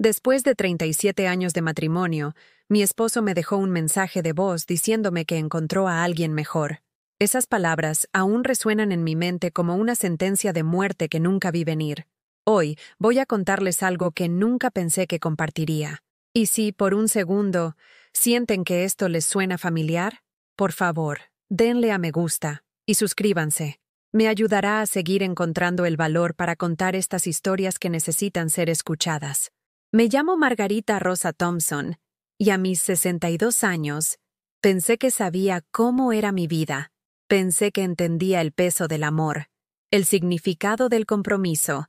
Después de 37 años de matrimonio, mi esposo me dejó un mensaje de voz diciéndome que encontró a alguien mejor. Esas palabras aún resuenan en mi mente como una sentencia de muerte que nunca vi venir. Hoy voy a contarles algo que nunca pensé que compartiría. Y si, por un segundo, sienten que esto les suena familiar, por favor, denle a me gusta y suscríbanse. Me ayudará a seguir encontrando el valor para contar estas historias que necesitan ser escuchadas. Me llamo Margarita Rosa Thompson, y a mis 62 años, pensé que sabía cómo era mi vida. Pensé que entendía el peso del amor, el significado del compromiso,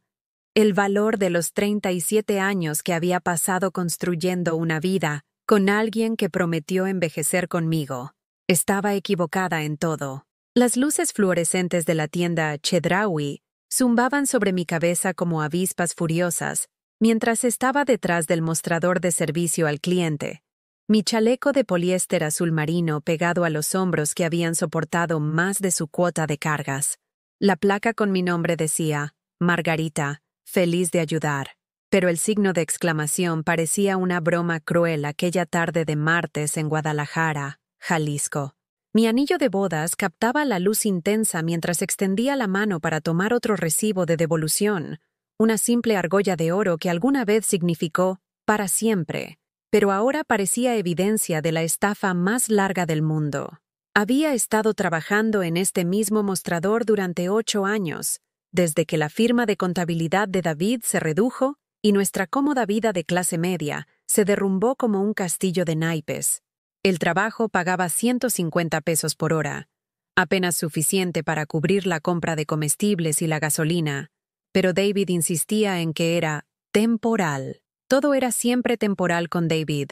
el valor de los 37 años que había pasado construyendo una vida con alguien que prometió envejecer conmigo. Estaba equivocada en todo. Las luces fluorescentes de la tienda Chedraui zumbaban sobre mi cabeza como avispas furiosas mientras estaba detrás del mostrador de servicio al cliente. Mi chaleco de poliéster azul marino pegado a los hombros que habían soportado más de su cuota de cargas. La placa con mi nombre decía, Margarita, feliz de ayudar. Pero el signo de exclamación parecía una broma cruel aquella tarde de martes en Guadalajara, Jalisco. Mi anillo de bodas captaba la luz intensa mientras extendía la mano para tomar otro recibo de devolución, una simple argolla de oro que alguna vez significó para siempre, pero ahora parecía evidencia de la estafa más larga del mundo. Había estado trabajando en este mismo mostrador durante 8 años, desde que la firma de contabilidad de David se redujo y nuestra cómoda vida de clase media se derrumbó como un castillo de naipes. El trabajo pagaba 150 pesos por hora, apenas suficiente para cubrir la compra de comestibles y la gasolina, pero David insistía en que era temporal. Todo era siempre temporal con David,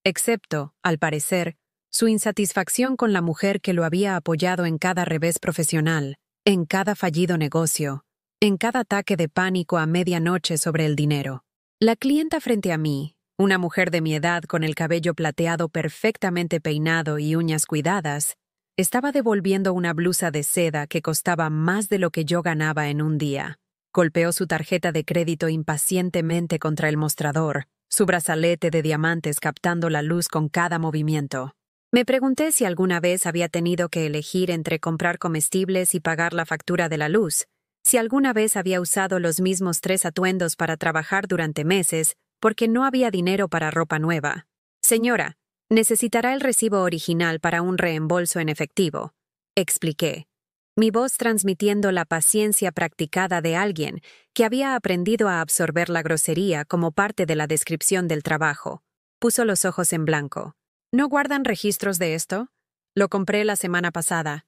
excepto, al parecer, su insatisfacción con la mujer que lo había apoyado en cada revés profesional, en cada fallido negocio, en cada ataque de pánico a medianoche sobre el dinero. La clienta frente a mí, una mujer de mi edad con el cabello plateado perfectamente peinado y uñas cuidadas, estaba devolviendo una blusa de seda que costaba más de lo que yo ganaba en un día. Golpeó su tarjeta de crédito impacientemente contra el mostrador, su brazalete de diamantes captando la luz con cada movimiento. Me pregunté si alguna vez había tenido que elegir entre comprar comestibles y pagar la factura de la luz, si alguna vez había usado los mismos 3 atuendos para trabajar durante meses porque no había dinero para ropa nueva. Señora, necesitará el recibo original para un reembolso en efectivo, expliqué, mi voz transmitiendo la paciencia practicada de alguien que había aprendido a absorber la grosería como parte de la descripción del trabajo. Puso los ojos en blanco. ¿No guardan registros de esto? Lo compré la semana pasada.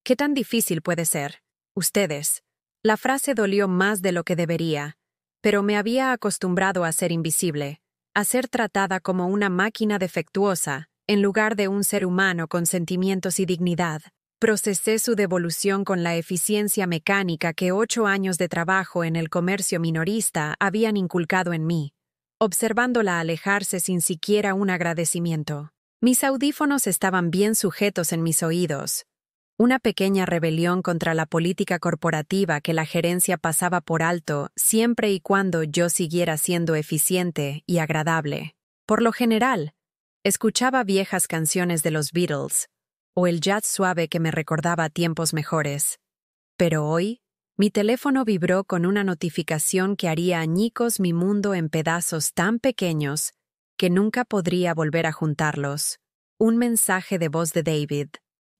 ¿Qué tan difícil puede ser? Ustedes. La frase dolió más de lo que debería, pero me había acostumbrado a ser invisible, a ser tratada como una máquina defectuosa, en lugar de un ser humano con sentimientos y dignidad. Procesé su devolución con la eficiencia mecánica que 8 años de trabajo en el comercio minorista habían inculcado en mí, observándola alejarse sin siquiera un agradecimiento. Mis audífonos estaban bien sujetos en mis oídos. Una pequeña rebelión contra la política corporativa que la gerencia pasaba por alto siempre y cuando yo siguiera siendo eficiente y agradable. Por lo general, escuchaba viejas canciones de los Beatles o el jazz suave que me recordaba tiempos mejores. Pero hoy, mi teléfono vibró con una notificación que haría añicos mi mundo en pedazos tan pequeños que nunca podría volver a juntarlos. Un mensaje de voz de David.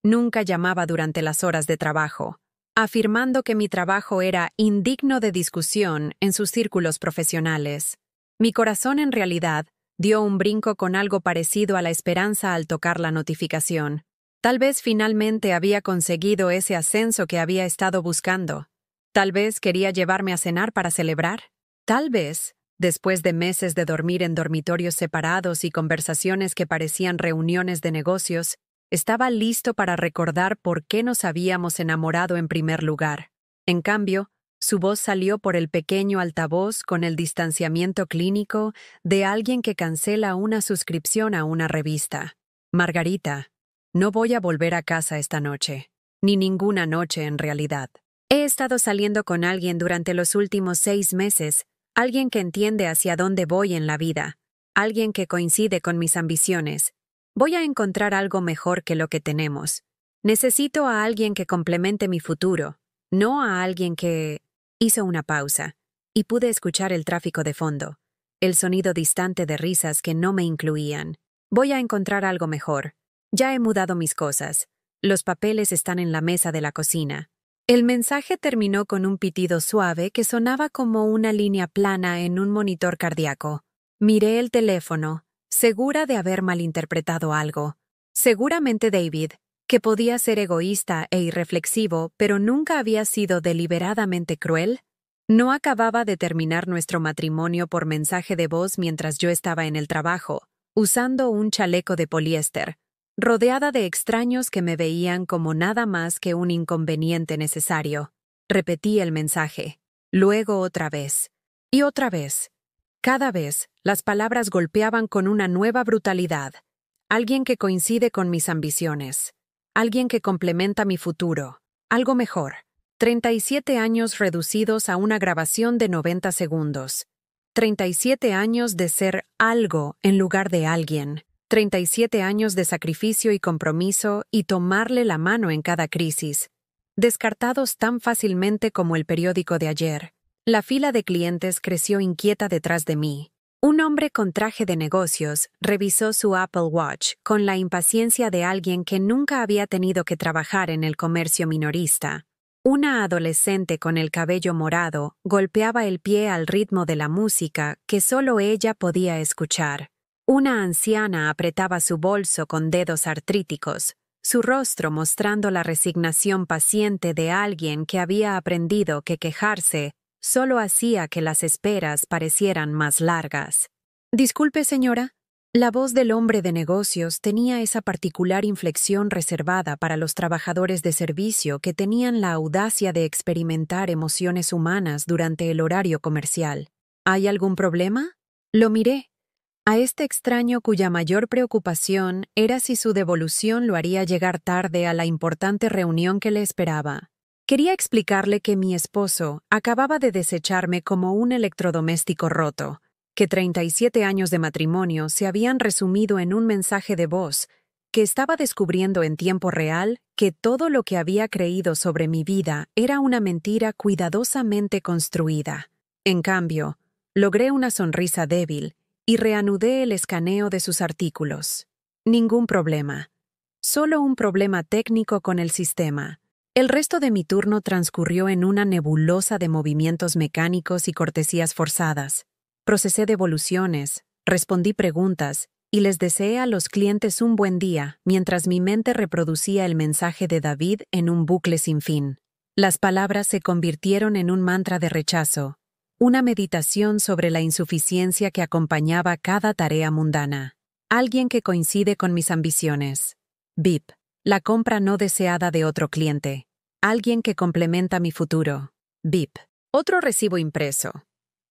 Nunca llamaba durante las horas de trabajo, afirmando que mi trabajo era indigno de discusión en sus círculos profesionales. Mi corazón en realidad dio un brinco con algo parecido a la esperanza al tocar la notificación. Tal vez finalmente había conseguido ese ascenso que había estado buscando. Tal vez quería llevarme a cenar para celebrar. Tal vez, después de meses de dormir en dormitorios separados y conversaciones que parecían reuniones de negocios, estaba listo para recordar por qué nos habíamos enamorado en primer lugar. En cambio, su voz salió por el pequeño altavoz con el distanciamiento clínico de alguien que cancela una suscripción a una revista. Margarita, no voy a volver a casa esta noche, ni ninguna noche en realidad. He estado saliendo con alguien durante los últimos 6 meses, alguien que entiende hacia dónde voy en la vida, alguien que coincide con mis ambiciones. Voy a encontrar algo mejor que lo que tenemos. Necesito a alguien que complemente mi futuro, no a alguien que... Hizo una pausa, y pude escuchar el tráfico de fondo, el sonido distante de risas que no me incluían. Voy a encontrar algo mejor. Ya he mudado mis cosas. Los papeles están en la mesa de la cocina. El mensaje terminó con un pitido suave que sonaba como una línea plana en un monitor cardíaco. Miré el teléfono, segura de haber malinterpretado algo. Seguramente David, que podía ser egoísta e irreflexivo, pero nunca había sido deliberadamente cruel. No acababa de terminar nuestro matrimonio por mensaje de voz mientras yo estaba en el trabajo, usando un chaleco de poliéster, rodeada de extraños que me veían como nada más que un inconveniente necesario. Repetí el mensaje, luego otra vez, y otra vez. Cada vez, las palabras golpeaban con una nueva brutalidad. Alguien que coincide con mis ambiciones. Alguien que complementa mi futuro. Algo mejor. 37 años reducidos a una grabación de 90 segundos. 37 años de ser algo en lugar de alguien. 37 años de sacrificio y compromiso y tomarle la mano en cada crisis. Descartados tan fácilmente como el periódico de ayer. La fila de clientes creció inquieta detrás de mí. Un hombre con traje de negocios revisó su Apple Watch con la impaciencia de alguien que nunca había tenido que trabajar en el comercio minorista. Una adolescente con el cabello morado golpeaba el pie al ritmo de la música que solo ella podía escuchar. Una anciana apretaba su bolso con dedos artríticos, su rostro mostrando la resignación paciente de alguien que había aprendido que quejarse solo hacía que las esperas parecieran más largas. «Disculpe, señora». La voz del hombre de negocios tenía esa particular inflexión reservada para los trabajadores de servicio que tenían la audacia de experimentar emociones humanas durante el horario comercial. ¿Hay algún problema? Lo miré. A este extraño cuya mayor preocupación era si su devolución lo haría llegar tarde a la importante reunión que le esperaba. Quería explicarle que mi esposo acababa de desecharme como un electrodoméstico roto, que 37 años de matrimonio se habían resumido en un mensaje de voz, que estaba descubriendo en tiempo real que todo lo que había creído sobre mi vida era una mentira cuidadosamente construida. En cambio, logré una sonrisa débil y reanudé el escaneo de sus artículos. Ningún problema. Solo un problema técnico con el sistema. El resto de mi turno transcurrió en una nebulosa de movimientos mecánicos y cortesías forzadas. Procesé devoluciones, respondí preguntas y les deseé a los clientes un buen día mientras mi mente reproducía el mensaje de David en un bucle sin fin. Las palabras se convirtieron en un mantra de rechazo, una meditación sobre la insuficiencia que acompañaba cada tarea mundana. Alguien que coincide con mis ambiciones. VIP. La compra no deseada de otro cliente. Alguien que complementa mi futuro. VIP. Otro recibo impreso.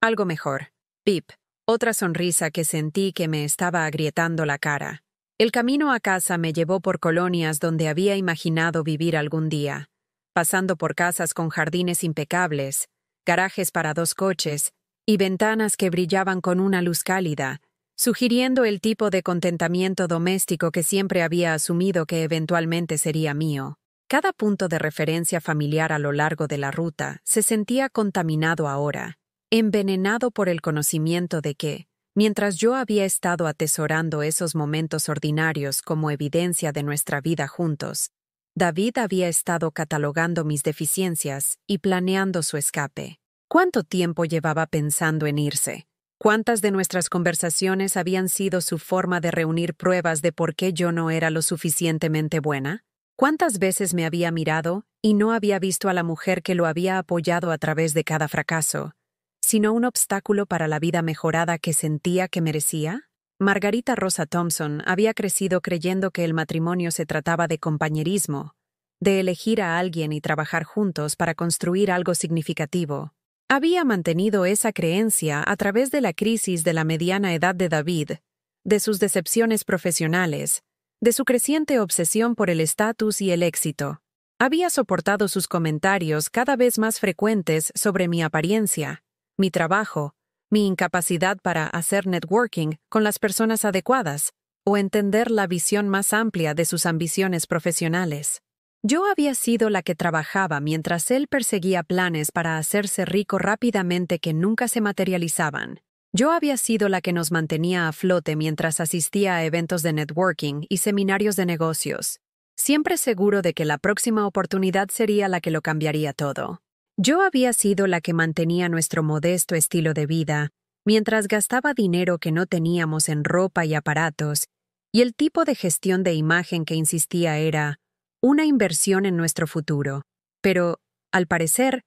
Algo mejor. VIP. Otra sonrisa que sentí que me estaba agrietando la cara. El camino a casa me llevó por colonias donde había imaginado vivir algún día, pasando por casas con jardines impecables, garajes para 2 coches y ventanas que brillaban con una luz cálida, sugiriendo el tipo de contentamiento doméstico que siempre había asumido que eventualmente sería mío. Cada punto de referencia familiar a lo largo de la ruta se sentía contaminado ahora, envenenado por el conocimiento de que, mientras yo había estado atesorando esos momentos ordinarios como evidencia de nuestra vida juntos, David había estado catalogando mis deficiencias y planeando su escape. ¿Cuánto tiempo llevaba pensando en irse? ¿Cuántas de nuestras conversaciones habían sido su forma de reunir pruebas de por qué yo no era lo suficientemente buena? ¿Cuántas veces me había mirado y no había visto a la mujer que lo había apoyado a través de cada fracaso, sino un obstáculo para la vida mejorada que sentía que merecía? Margarita Rosa Thompson había crecido creyendo que el matrimonio se trataba de compañerismo, de elegir a alguien y trabajar juntos para construir algo significativo. Había mantenido esa creencia a través de la crisis de la mediana edad de David, de sus decepciones profesionales, de su creciente obsesión por el estatus y el éxito. Había soportado sus comentarios cada vez más frecuentes sobre mi apariencia, mi trabajo, mi incapacidad para hacer networking con las personas adecuadas o entender la visión más amplia de sus ambiciones profesionales. Yo había sido la que trabajaba mientras él perseguía planes para hacerse rico rápidamente que nunca se materializaban. Yo había sido la que nos mantenía a flote mientras asistía a eventos de networking y seminarios de negocios, siempre seguro de que la próxima oportunidad sería la que lo cambiaría todo. Yo había sido la que mantenía nuestro modesto estilo de vida, mientras gastaba dinero que no teníamos en ropa y aparatos, y el tipo de gestión de imagen que insistía era una inversión en nuestro futuro. Pero, al parecer,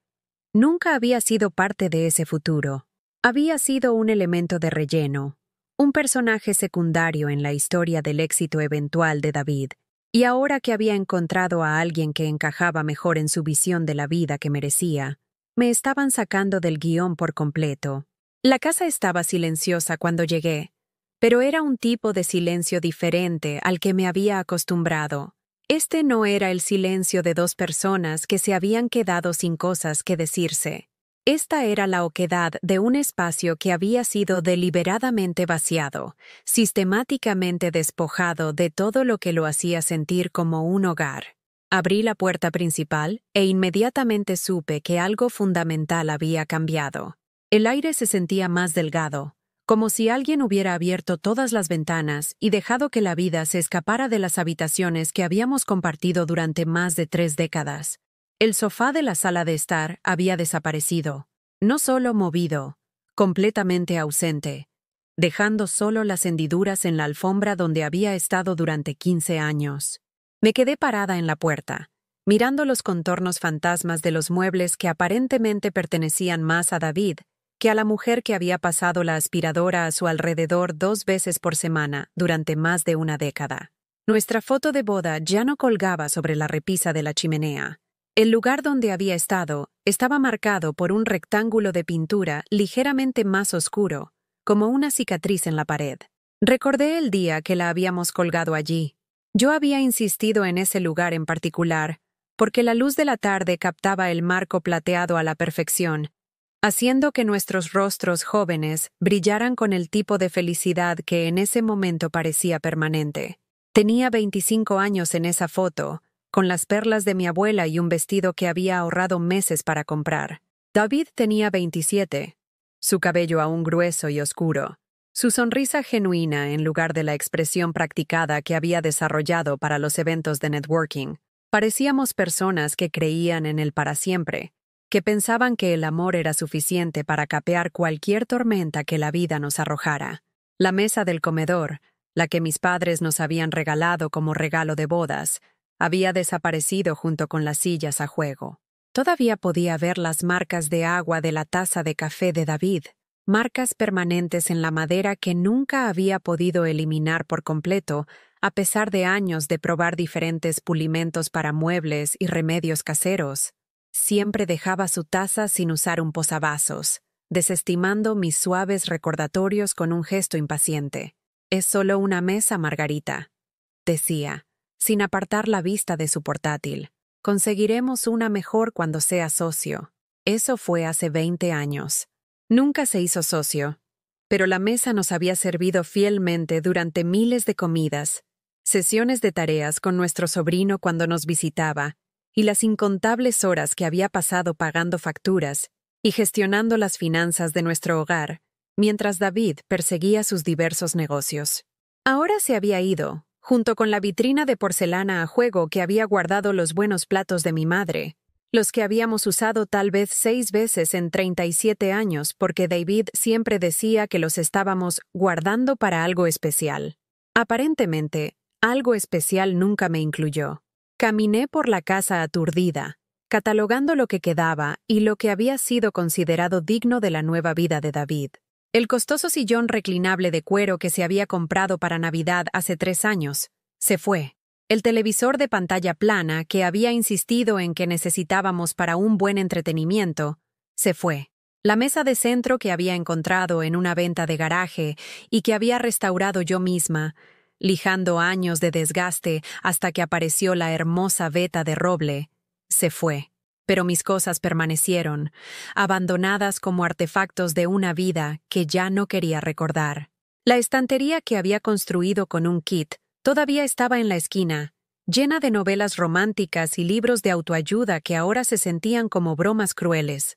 nunca había sido parte de ese futuro. Había sido un elemento de relleno, un personaje secundario en la historia del éxito eventual de David, y ahora que había encontrado a alguien que encajaba mejor en su visión de la vida que merecía, me estaban sacando del guión por completo. La casa estaba silenciosa cuando llegué, pero era un tipo de silencio diferente al que me había acostumbrado. Este no era el silencio de dos personas que se habían quedado sin cosas que decirse. Esta era la oquedad de un espacio que había sido deliberadamente vaciado, sistemáticamente despojado de todo lo que lo hacía sentir como un hogar. Abrí la puerta principal e inmediatamente supe que algo fundamental había cambiado. El aire se sentía más delgado, como si alguien hubiera abierto todas las ventanas y dejado que la vida se escapara de las habitaciones que habíamos compartido durante más de 3 décadas. El sofá de la sala de estar había desaparecido, no solo movido, completamente ausente, dejando solo las hendiduras en la alfombra donde había estado durante 15 años. Me quedé parada en la puerta, mirando los contornos fantasmas de los muebles que aparentemente pertenecían más a David que a la mujer que había pasado la aspiradora a su alrededor 2 veces por semana durante más de una década. Nuestra foto de boda ya no colgaba sobre la repisa de la chimenea. El lugar donde había estado estaba marcado por un rectángulo de pintura ligeramente más oscuro, como una cicatriz en la pared. Recordé el día que la habíamos colgado allí. Yo había insistido en ese lugar en particular, porque la luz de la tarde captaba el marco plateado a la perfección, haciendo que nuestros rostros jóvenes brillaran con el tipo de felicidad que en ese momento parecía permanente. Tenía 25 años en esa foto, con las perlas de mi abuela y un vestido que había ahorrado meses para comprar. David tenía 27, su cabello aún grueso y oscuro, su sonrisa genuina en lugar de la expresión practicada que había desarrollado para los eventos de networking. Parecíamos personas que creían en el para siempre, que pensaban que el amor era suficiente para capear cualquier tormenta que la vida nos arrojara. La mesa del comedor, la que mis padres nos habían regalado como regalo de bodas, había desaparecido junto con las sillas a juego. Todavía podía ver las marcas de agua de la taza de café de David, marcas permanentes en la madera que nunca había podido eliminar por completo, a pesar de años de probar diferentes pulimentos para muebles y remedios caseros. Siempre dejaba su taza sin usar un posavasos, desestimando mis suaves recordatorios con un gesto impaciente. «Es solo una mesa, Margarita», decía, sin apartar la vista de su portátil. «Conseguiremos una mejor cuando sea socio». Eso fue hace 20 años. Nunca se hizo socio, pero la mesa nos había servido fielmente durante miles de comidas, sesiones de tareas con nuestro sobrino cuando nos visitaba, y las incontables horas que había pasado pagando facturas y gestionando las finanzas de nuestro hogar, mientras David perseguía sus diversos negocios. Ahora se había ido, junto con la vitrina de porcelana a juego que había guardado los buenos platos de mi madre, los que habíamos usado tal vez 6 veces en 37 años porque David siempre decía que los estábamos guardando para algo especial. Aparentemente, algo especial nunca me incluyó. Caminé por la casa aturdida, catalogando lo que quedaba y lo que había sido considerado digno de la nueva vida de David. El costoso sillón reclinable de cuero que se había comprado para Navidad hace 3 años se fue. El televisor de pantalla plana que había insistido en que necesitábamos para un buen entretenimiento se fue. La mesa de centro que había encontrado en una venta de garaje y que había restaurado yo misma, lijando años de desgaste hasta que apareció la hermosa veta de roble, se fue. Pero mis cosas permanecieron, abandonadas como artefactos de una vida que ya no quería recordar. La estantería que había construido con un kit todavía estaba en la esquina, llena de novelas románticas y libros de autoayuda que ahora se sentían como bromas crueles.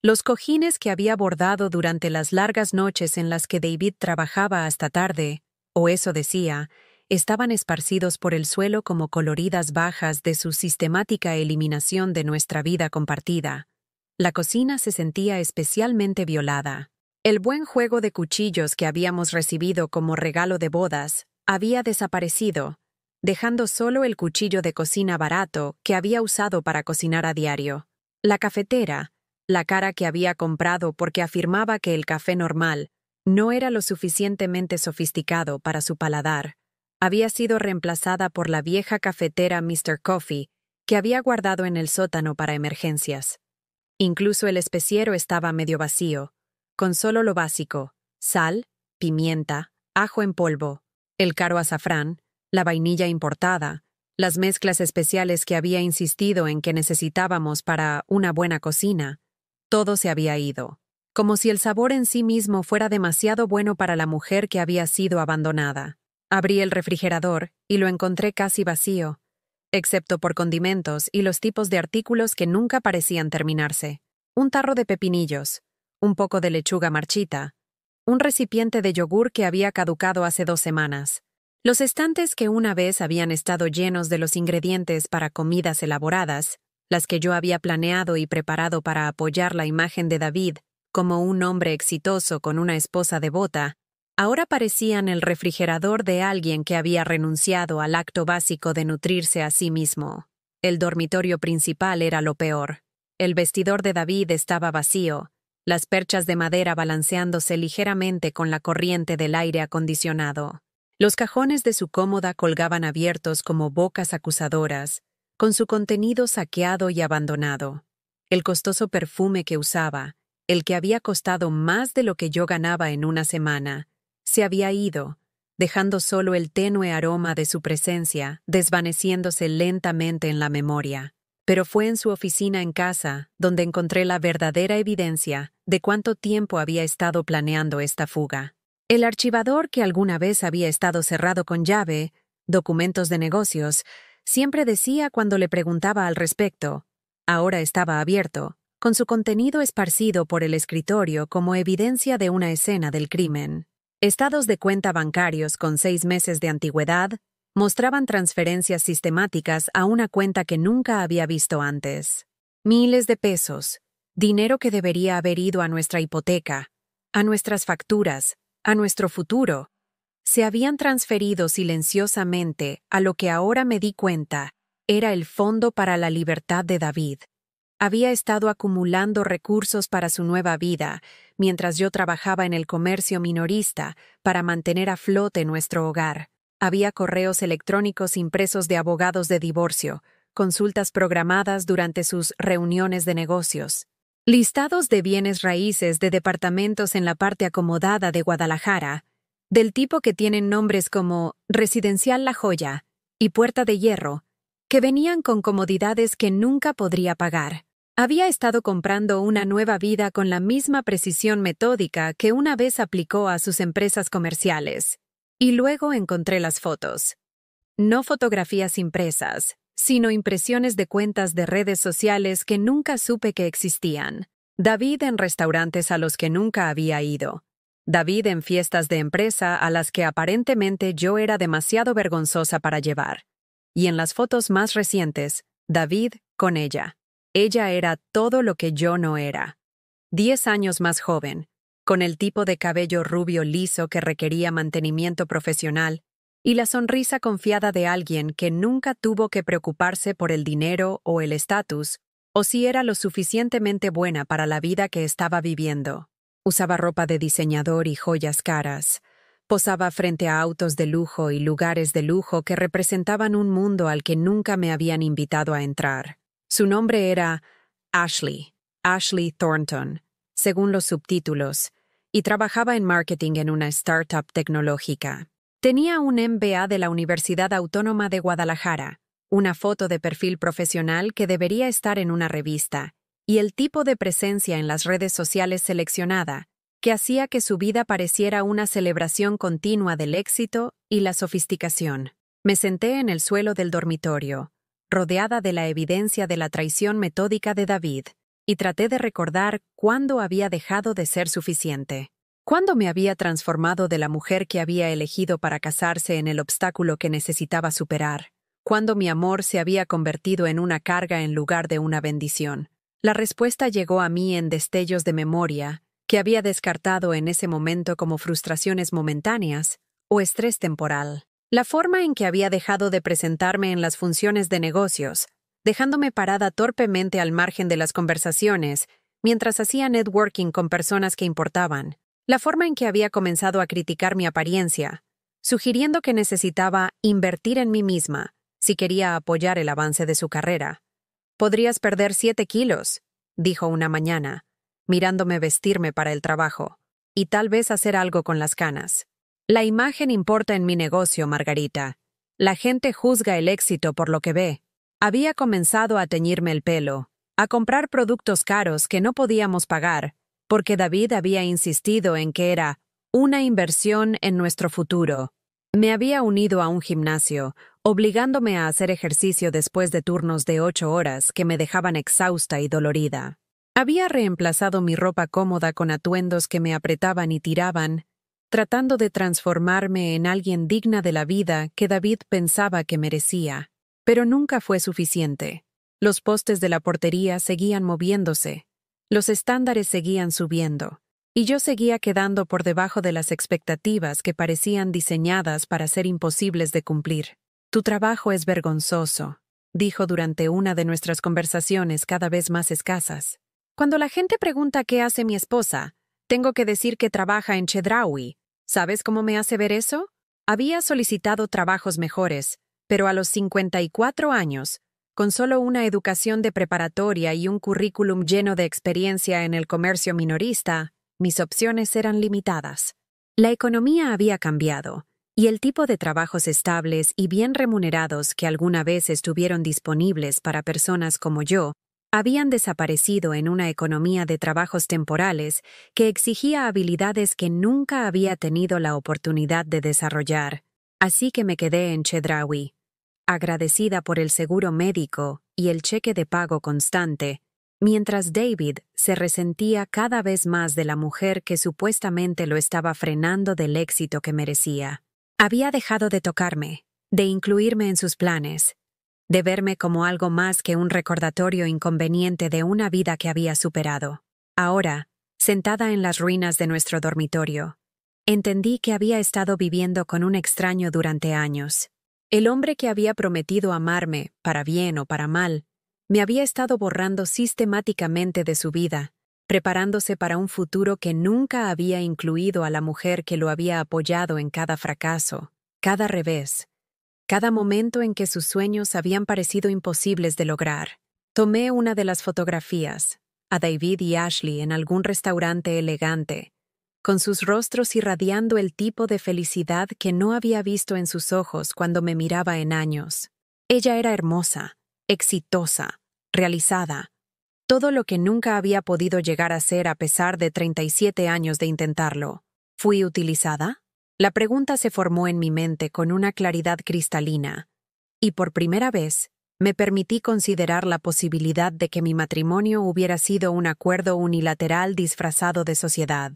Los cojines que había bordado durante las largas noches en las que David trabajaba hasta tarde, o eso decía, estaban esparcidos por el suelo como coloridas bajas de su sistemática eliminación de nuestra vida compartida. La cocina se sentía especialmente violada. El buen juego de cuchillos que habíamos recibido como regalo de bodas había desaparecido, dejando solo el cuchillo de cocina barato que había usado para cocinar a diario. La cafetera, la cara que había comprado porque afirmaba que el café normal no era lo suficientemente sofisticado para su paladar, había sido reemplazada por la vieja cafetera Mr. Coffee que había guardado en el sótano para emergencias. Incluso el especiero estaba medio vacío, con solo lo básico: sal, pimienta, ajo en polvo, el caro azafrán, la vainilla importada, las mezclas especiales que había insistido en que necesitábamos para una buena cocina. Todo se había ido, como si el sabor en sí mismo fuera demasiado bueno para la mujer que había sido abandonada. Abrí el refrigerador y lo encontré casi vacío, excepto por condimentos y los tipos de artículos que nunca parecían terminarse. Un tarro de pepinillos, un poco de lechuga marchita, un recipiente de yogur que había caducado hace 2 semanas. Los estantes que una vez habían estado llenos de los ingredientes para comidas elaboradas, las que yo había planeado y preparado para apoyar la imagen de David como un hombre exitoso con una esposa devota, ahora parecían el refrigerador de alguien que había renunciado al acto básico de nutrirse a sí mismo. El dormitorio principal era lo peor. El vestidor de David estaba vacío, las perchas de madera balanceándose ligeramente con la corriente del aire acondicionado. Los cajones de su cómoda colgaban abiertos como bocas acusadoras, con su contenido saqueado y abandonado. El costoso perfume que usaba, el que había costado más de lo que yo ganaba en una semana, se había ido, dejando solo el tenue aroma de su presencia desvaneciéndose lentamente en la memoria. Pero fue en su oficina en casa donde encontré la verdadera evidencia de cuánto tiempo había estado planeando esta fuga. El archivador que alguna vez había estado cerrado con llave, documentos de negocios, siempre decía cuando le preguntaba al respecto, ahora estaba abierto, con su contenido esparcido por el escritorio como evidencia de una escena del crimen. Estados de cuenta bancarios con 6 meses de antigüedad mostraban transferencias sistemáticas a una cuenta que nunca había visto antes. Miles de pesos, dinero que debería haber ido a nuestra hipoteca, a nuestras facturas, a nuestro futuro, se habían transferido silenciosamente a lo que ahora me di cuenta era el fondo para la libertad de David. Había estado acumulando recursos para su nueva vida, mientras yo trabajaba en el comercio minorista para mantener a flote nuestro hogar. Había correos electrónicos impresos de abogados de divorcio, consultas programadas durante sus reuniones de negocios, listados de bienes raíces de departamentos en la parte acomodada de Guadalajara, del tipo que tienen nombres como Residencial La Joya y Puerta de Hierro, que venían con comodidades que nunca podría pagar. Había estado comprando una nueva vida con la misma precisión metódica que una vez aplicó a sus empresas comerciales. Y luego encontré las fotos. No fotografías impresas, sino impresiones de cuentas de redes sociales que nunca supe que existían. David en restaurantes a los que nunca había ido. David en fiestas de empresa a las que aparentemente yo era demasiado vergonzosa para llevar. Y en las fotos más recientes, David con ella. Ella era todo lo que yo no era. 10 años más joven, con el tipo de cabello rubio liso que requería mantenimiento profesional, y la sonrisa confiada de alguien que nunca tuvo que preocuparse por el dinero o el estatus, o si era lo suficientemente buena para la vida que estaba viviendo. Usaba ropa de diseñador y joyas caras. Posaba frente a autos de lujo y lugares de lujo que representaban un mundo al que nunca me habían invitado a entrar. Su nombre era Ashley Thornton, según los subtítulos, y trabajaba en marketing en una startup tecnológica. Tenía un MBA de la Universidad Autónoma de Guadalajara, una foto de perfil profesional que debería estar en una revista, y el tipo de presencia en las redes sociales seleccionada, que hacía que su vida pareciera una celebración continua del éxito y la sofisticación. Me senté en el suelo del dormitorio, rodeada de la evidencia de la traición metódica de David, y traté de recordar cuándo había dejado de ser suficiente. Cuándo me había transformado de la mujer que había elegido para casarse en el obstáculo que necesitaba superar. Cuándo mi amor se había convertido en una carga en lugar de una bendición. La respuesta llegó a mí en destellos de memoria, que había descartado en ese momento como frustraciones momentáneas o estrés temporal. La forma en que había dejado de presentarme en las funciones de negocios, dejándome parada torpemente al margen de las conversaciones, mientras hacía networking con personas que importaban. La forma en que había comenzado a criticar mi apariencia, sugiriendo que necesitaba invertir en mí misma si quería apoyar el avance de su carrera. «Podrías perder 7 kilos», dijo una mañana, mirándome vestirme para el trabajo, «y tal vez hacer algo con las canas. La imagen importa en mi negocio, Margarita. La gente juzga el éxito por lo que ve». Había comenzado a teñirme el pelo, a comprar productos caros que no podíamos pagar, porque David había insistido en que era una inversión en nuestro futuro. Me había unido a un gimnasio, obligándome a hacer ejercicio después de turnos de 8 horas que me dejaban exhausta y dolorida. Había reemplazado mi ropa cómoda con atuendos que me apretaban y tiraban, tratando de transformarme en alguien digna de la vida que David pensaba que merecía. Pero nunca fue suficiente. Los postes de la portería seguían moviéndose, los estándares seguían subiendo, y yo seguía quedando por debajo de las expectativas que parecían diseñadas para ser imposibles de cumplir. «Tu trabajo es vergonzoso», dijo durante una de nuestras conversaciones cada vez más escasas. «Cuando la gente pregunta qué hace mi esposa, tengo que decir que trabaja en Chedraui. ¿Sabes cómo me hace ver eso? Había solicitado trabajos mejores, pero a los 54 años, con solo una educación de preparatoria y un currículum lleno de experiencia en el comercio minorista, mis opciones eran limitadas. La economía había cambiado, y el tipo de trabajos estables y bien remunerados que alguna vez estuvieron disponibles para personas como yo, habían desaparecido en una economía de trabajos temporales que exigía habilidades que nunca había tenido la oportunidad de desarrollar. Así que me quedé en Chedraui, agradecida por el seguro médico y el cheque de pago constante, mientras David se resentía cada vez más de la mujer que supuestamente lo estaba frenando del éxito que merecía. Había dejado de tocarme, de incluirme en sus planes, de verme como algo más que un recordatorio inconveniente de una vida que había superado. Ahora, sentada en las ruinas de nuestro dormitorio, entendí que había estado viviendo con un extraño durante años. El hombre que había prometido amarme, para bien o para mal, me había estado borrando sistemáticamente de su vida, preparándose para un futuro que nunca había incluido a la mujer que lo había apoyado en cada fracaso, cada revés, cada momento en que sus sueños habían parecido imposibles de lograr. Tomé una de las fotografías, a David y Ashley en algún restaurante elegante, con sus rostros irradiando el tipo de felicidad que no había visto en sus ojos cuando me miraba en años. Ella era hermosa, exitosa, realizada, todo lo que nunca había podido llegar a ser a pesar de 37 años de intentarlo. ¿Fui utilizada? La pregunta se formó en mi mente con una claridad cristalina, y por primera vez me permití considerar la posibilidad de que mi matrimonio hubiera sido un acuerdo unilateral disfrazado de sociedad,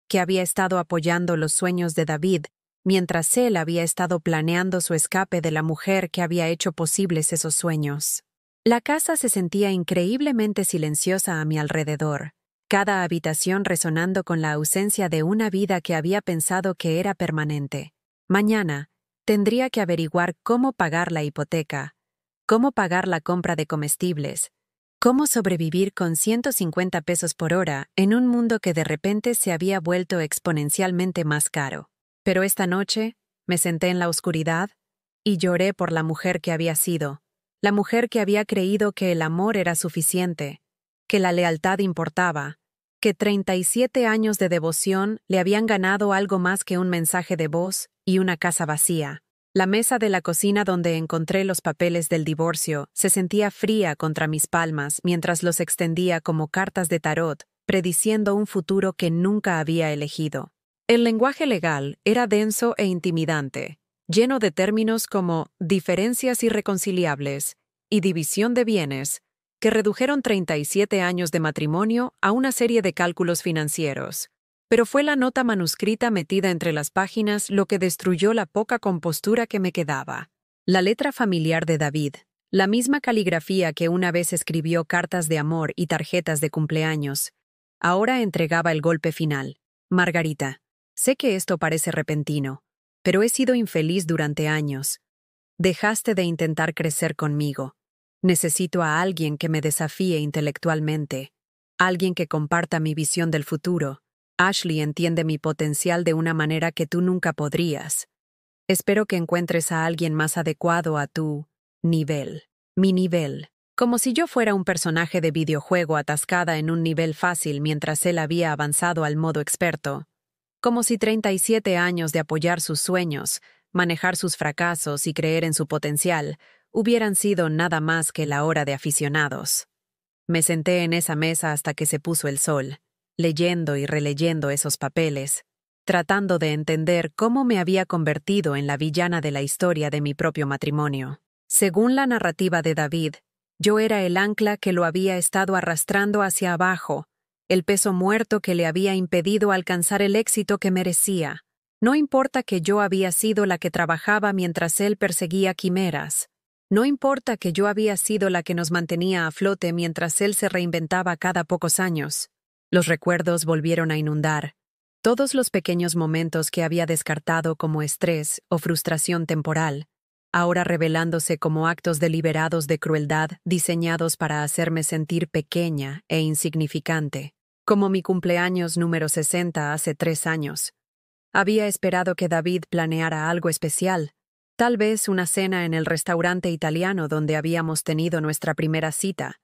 que había estado apoyando los sueños de David, mientras él había estado planeando su escape de la mujer que había hecho posibles esos sueños. La casa se sentía increíblemente silenciosa a mi alrededor, cada habitación resonando con la ausencia de una vida que había pensado que era permanente. Mañana, tendría que averiguar cómo pagar la hipoteca, cómo pagar la compra de comestibles, cómo sobrevivir con 150 pesos por hora en un mundo que de repente se había vuelto exponencialmente más caro. Pero esta noche me senté en la oscuridad y lloré por la mujer que había sido, la mujer que había creído que el amor era suficiente, que la lealtad importaba, que 37 años de devoción le habían ganado algo más que un mensaje de voz y una casa vacía. La mesa de la cocina donde encontré los papeles del divorcio se sentía fría contra mis palmas mientras los extendía como cartas de tarot, prediciendo un futuro que nunca había elegido. El lenguaje legal era denso e intimidante, lleno de términos como diferencias irreconciliables y división de bienes, que redujeron 37 años de matrimonio a una serie de cálculos financieros. Pero fue la nota manuscrita metida entre las páginas lo que destruyó la poca compostura que me quedaba. La letra familiar de David, la misma caligrafía que una vez escribió cartas de amor y tarjetas de cumpleaños, ahora entregaba el golpe final. Margarita, sé que esto parece repentino, pero he sido infeliz durante años. Dejaste de intentar crecer conmigo. Necesito a alguien que me desafíe intelectualmente, alguien que comparta mi visión del futuro. Ashley entiende mi potencial de una manera que tú nunca podrías. Espero que encuentres a alguien más adecuado a tu nivel. Mi nivel. Como si yo fuera un personaje de videojuego atascada en un nivel fácil mientras él había avanzado al modo experto. Como si 37 años de apoyar sus sueños, manejar sus fracasos y creer en su potencial hubieran sido nada más que la hora de aficionados. Me senté en esa mesa hasta que se puso el sol, leyendo y releyendo esos papeles, tratando de entender cómo me había convertido en la villana de la historia de mi propio matrimonio. Según la narrativa de David, yo era el ancla que lo había estado arrastrando hacia abajo, el peso muerto que le había impedido alcanzar el éxito que merecía. No importa que yo había sido la que trabajaba mientras él perseguía quimeras. No importa que yo había sido la que nos mantenía a flote mientras él se reinventaba cada pocos años. Los recuerdos volvieron a inundar. Todos los pequeños momentos que había descartado como estrés o frustración temporal, ahora revelándose como actos deliberados de crueldad diseñados para hacerme sentir pequeña e insignificante, como mi cumpleaños número 60 hace 3 años. Había esperado que David planeara algo especial, tal vez una cena en el restaurante italiano donde habíamos tenido nuestra primera cita,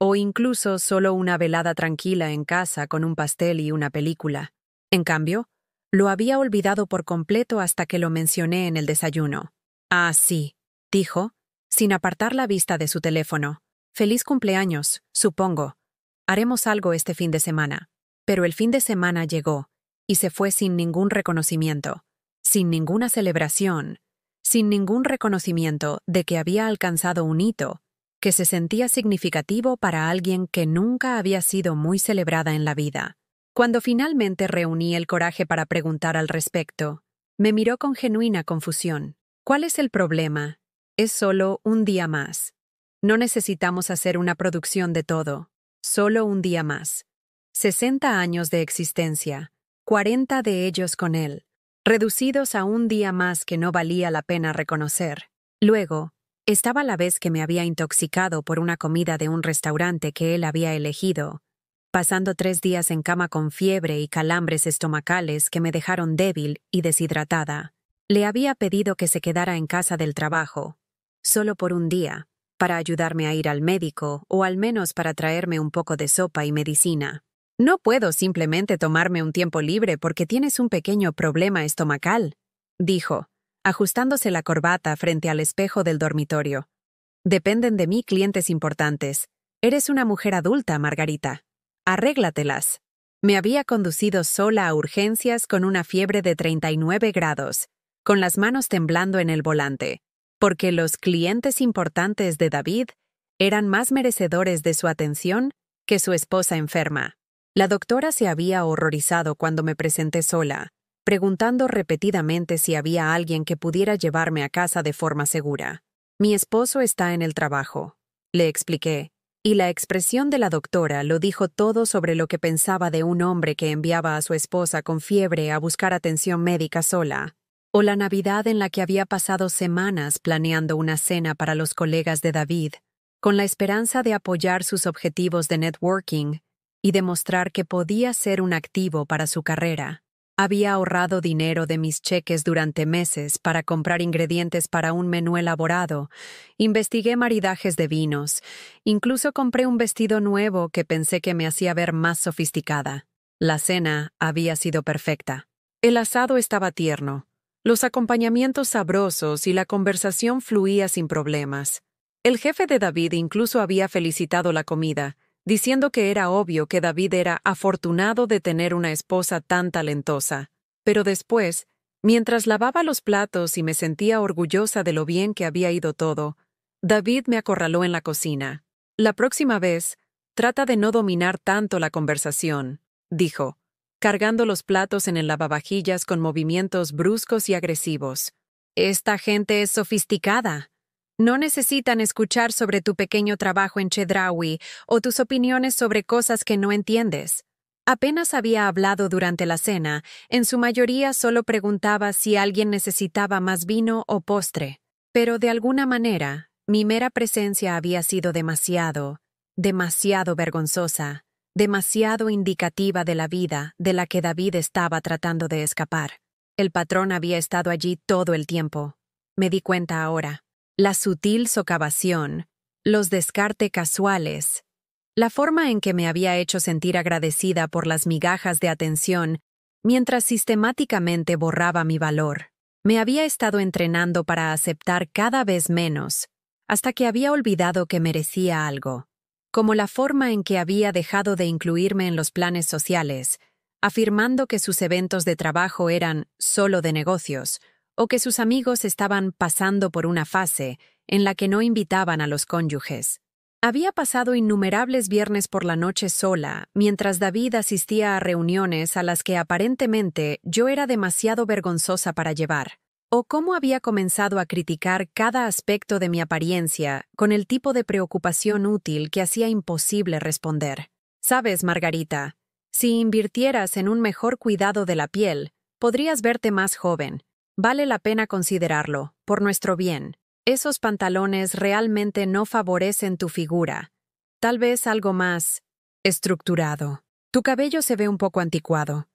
o incluso solo una velada tranquila en casa con un pastel y una película. En cambio, lo había olvidado por completo hasta que lo mencioné en el desayuno. «Ah, sí», dijo, sin apartar la vista de su teléfono. «Feliz cumpleaños, supongo. Haremos algo este fin de semana». Pero el fin de semana llegó, y se fue sin ningún reconocimiento, sin ninguna celebración, sin ningún reconocimiento de que había alcanzado un hito que se sentía significativo para alguien que nunca había sido muy celebrada en la vida. Cuando finalmente reuní el coraje para preguntar al respecto, me miró con genuina confusión. ¿Cuál es el problema? Es solo un día más. No necesitamos hacer una producción de todo. Solo un día más. 60 años de existencia, 40 de ellos con él, reducidos a un día más que no valía la pena reconocer. Luego, estaba la vez que me había intoxicado por una comida de un restaurante que él había elegido, pasando 3 días en cama con fiebre y calambres estomacales que me dejaron débil y deshidratada. Le había pedido que se quedara en casa del trabajo, solo por un día, para ayudarme a ir al médico o al menos para traerme un poco de sopa y medicina. «No puedo simplemente tomarme un tiempo libre porque tienes un pequeño problema estomacal», dijo, ajustándose la corbata frente al espejo del dormitorio. «Dependen de mí clientes importantes. Eres una mujer adulta, Margarita. Arréglatelas». Me había conducido sola a urgencias con una fiebre de 39 grados, con las manos temblando en el volante, porque los clientes importantes de David eran más merecedores de su atención que su esposa enferma. La doctora se había horrorizado cuando me presenté sola, preguntando repetidamente si había alguien que pudiera llevarme a casa de forma segura. «Mi esposo está en el trabajo», le expliqué, y la expresión de la doctora lo dijo todo sobre lo que pensaba de un hombre que enviaba a su esposa con fiebre a buscar atención médica sola, o la Navidad en la que había pasado semanas planeando una cena para los colegas de David, con la esperanza de apoyar sus objetivos de networking y demostrar que podía ser un activo para su carrera. Había ahorrado dinero de mis cheques durante meses para comprar ingredientes para un menú elaborado, investigué maridajes de vinos, incluso compré un vestido nuevo que pensé que me hacía ver más sofisticada. La cena había sido perfecta. El asado estaba tierno, los acompañamientos sabrosos y la conversación fluía sin problemas. El jefe de David incluso había felicitado la comida, diciendo que era obvio que David era afortunado de tener una esposa tan talentosa. Pero después, mientras lavaba los platos y me sentía orgullosa de lo bien que había ido todo, David me acorraló en la cocina. La próxima vez, trata de no dominar tanto la conversación, dijo, cargando los platos en el lavavajillas con movimientos bruscos y agresivos. Esta gente es sofisticada. No necesitan escuchar sobre tu pequeño trabajo en Chedraui o tus opiniones sobre cosas que no entiendes. Apenas había hablado durante la cena, en su mayoría solo preguntaba si alguien necesitaba más vino o postre. Pero de alguna manera, mi mera presencia había sido demasiado vergonzosa, demasiado indicativa de la vida de la que David estaba tratando de escapar. El patrón había estado allí todo el tiempo. Me di cuenta ahora. La sutil socavación, los descarte casuales, la forma en que me había hecho sentir agradecida por las migajas de atención mientras sistemáticamente borraba mi valor. Me había estado entrenando para aceptar cada vez menos, hasta que había olvidado que merecía algo, como la forma en que había dejado de incluirme en los planes sociales, afirmando que sus eventos de trabajo eran solo de negocios, o que sus amigos estaban pasando por una fase en la que no invitaban a los cónyuges. Había pasado innumerables viernes por la noche sola, mientras David asistía a reuniones a las que aparentemente yo era demasiado vergonzosa para llevar, o cómo había comenzado a criticar cada aspecto de mi apariencia con el tipo de preocupación útil que hacía imposible responder. Sabes, Margarita, si invirtieras en un mejor cuidado de la piel, podrías verte más joven. Vale la pena considerarlo, por nuestro bien. Esos pantalones realmente no favorecen tu figura. Tal vez algo más estructurado. Tu cabello se ve un poco anticuado.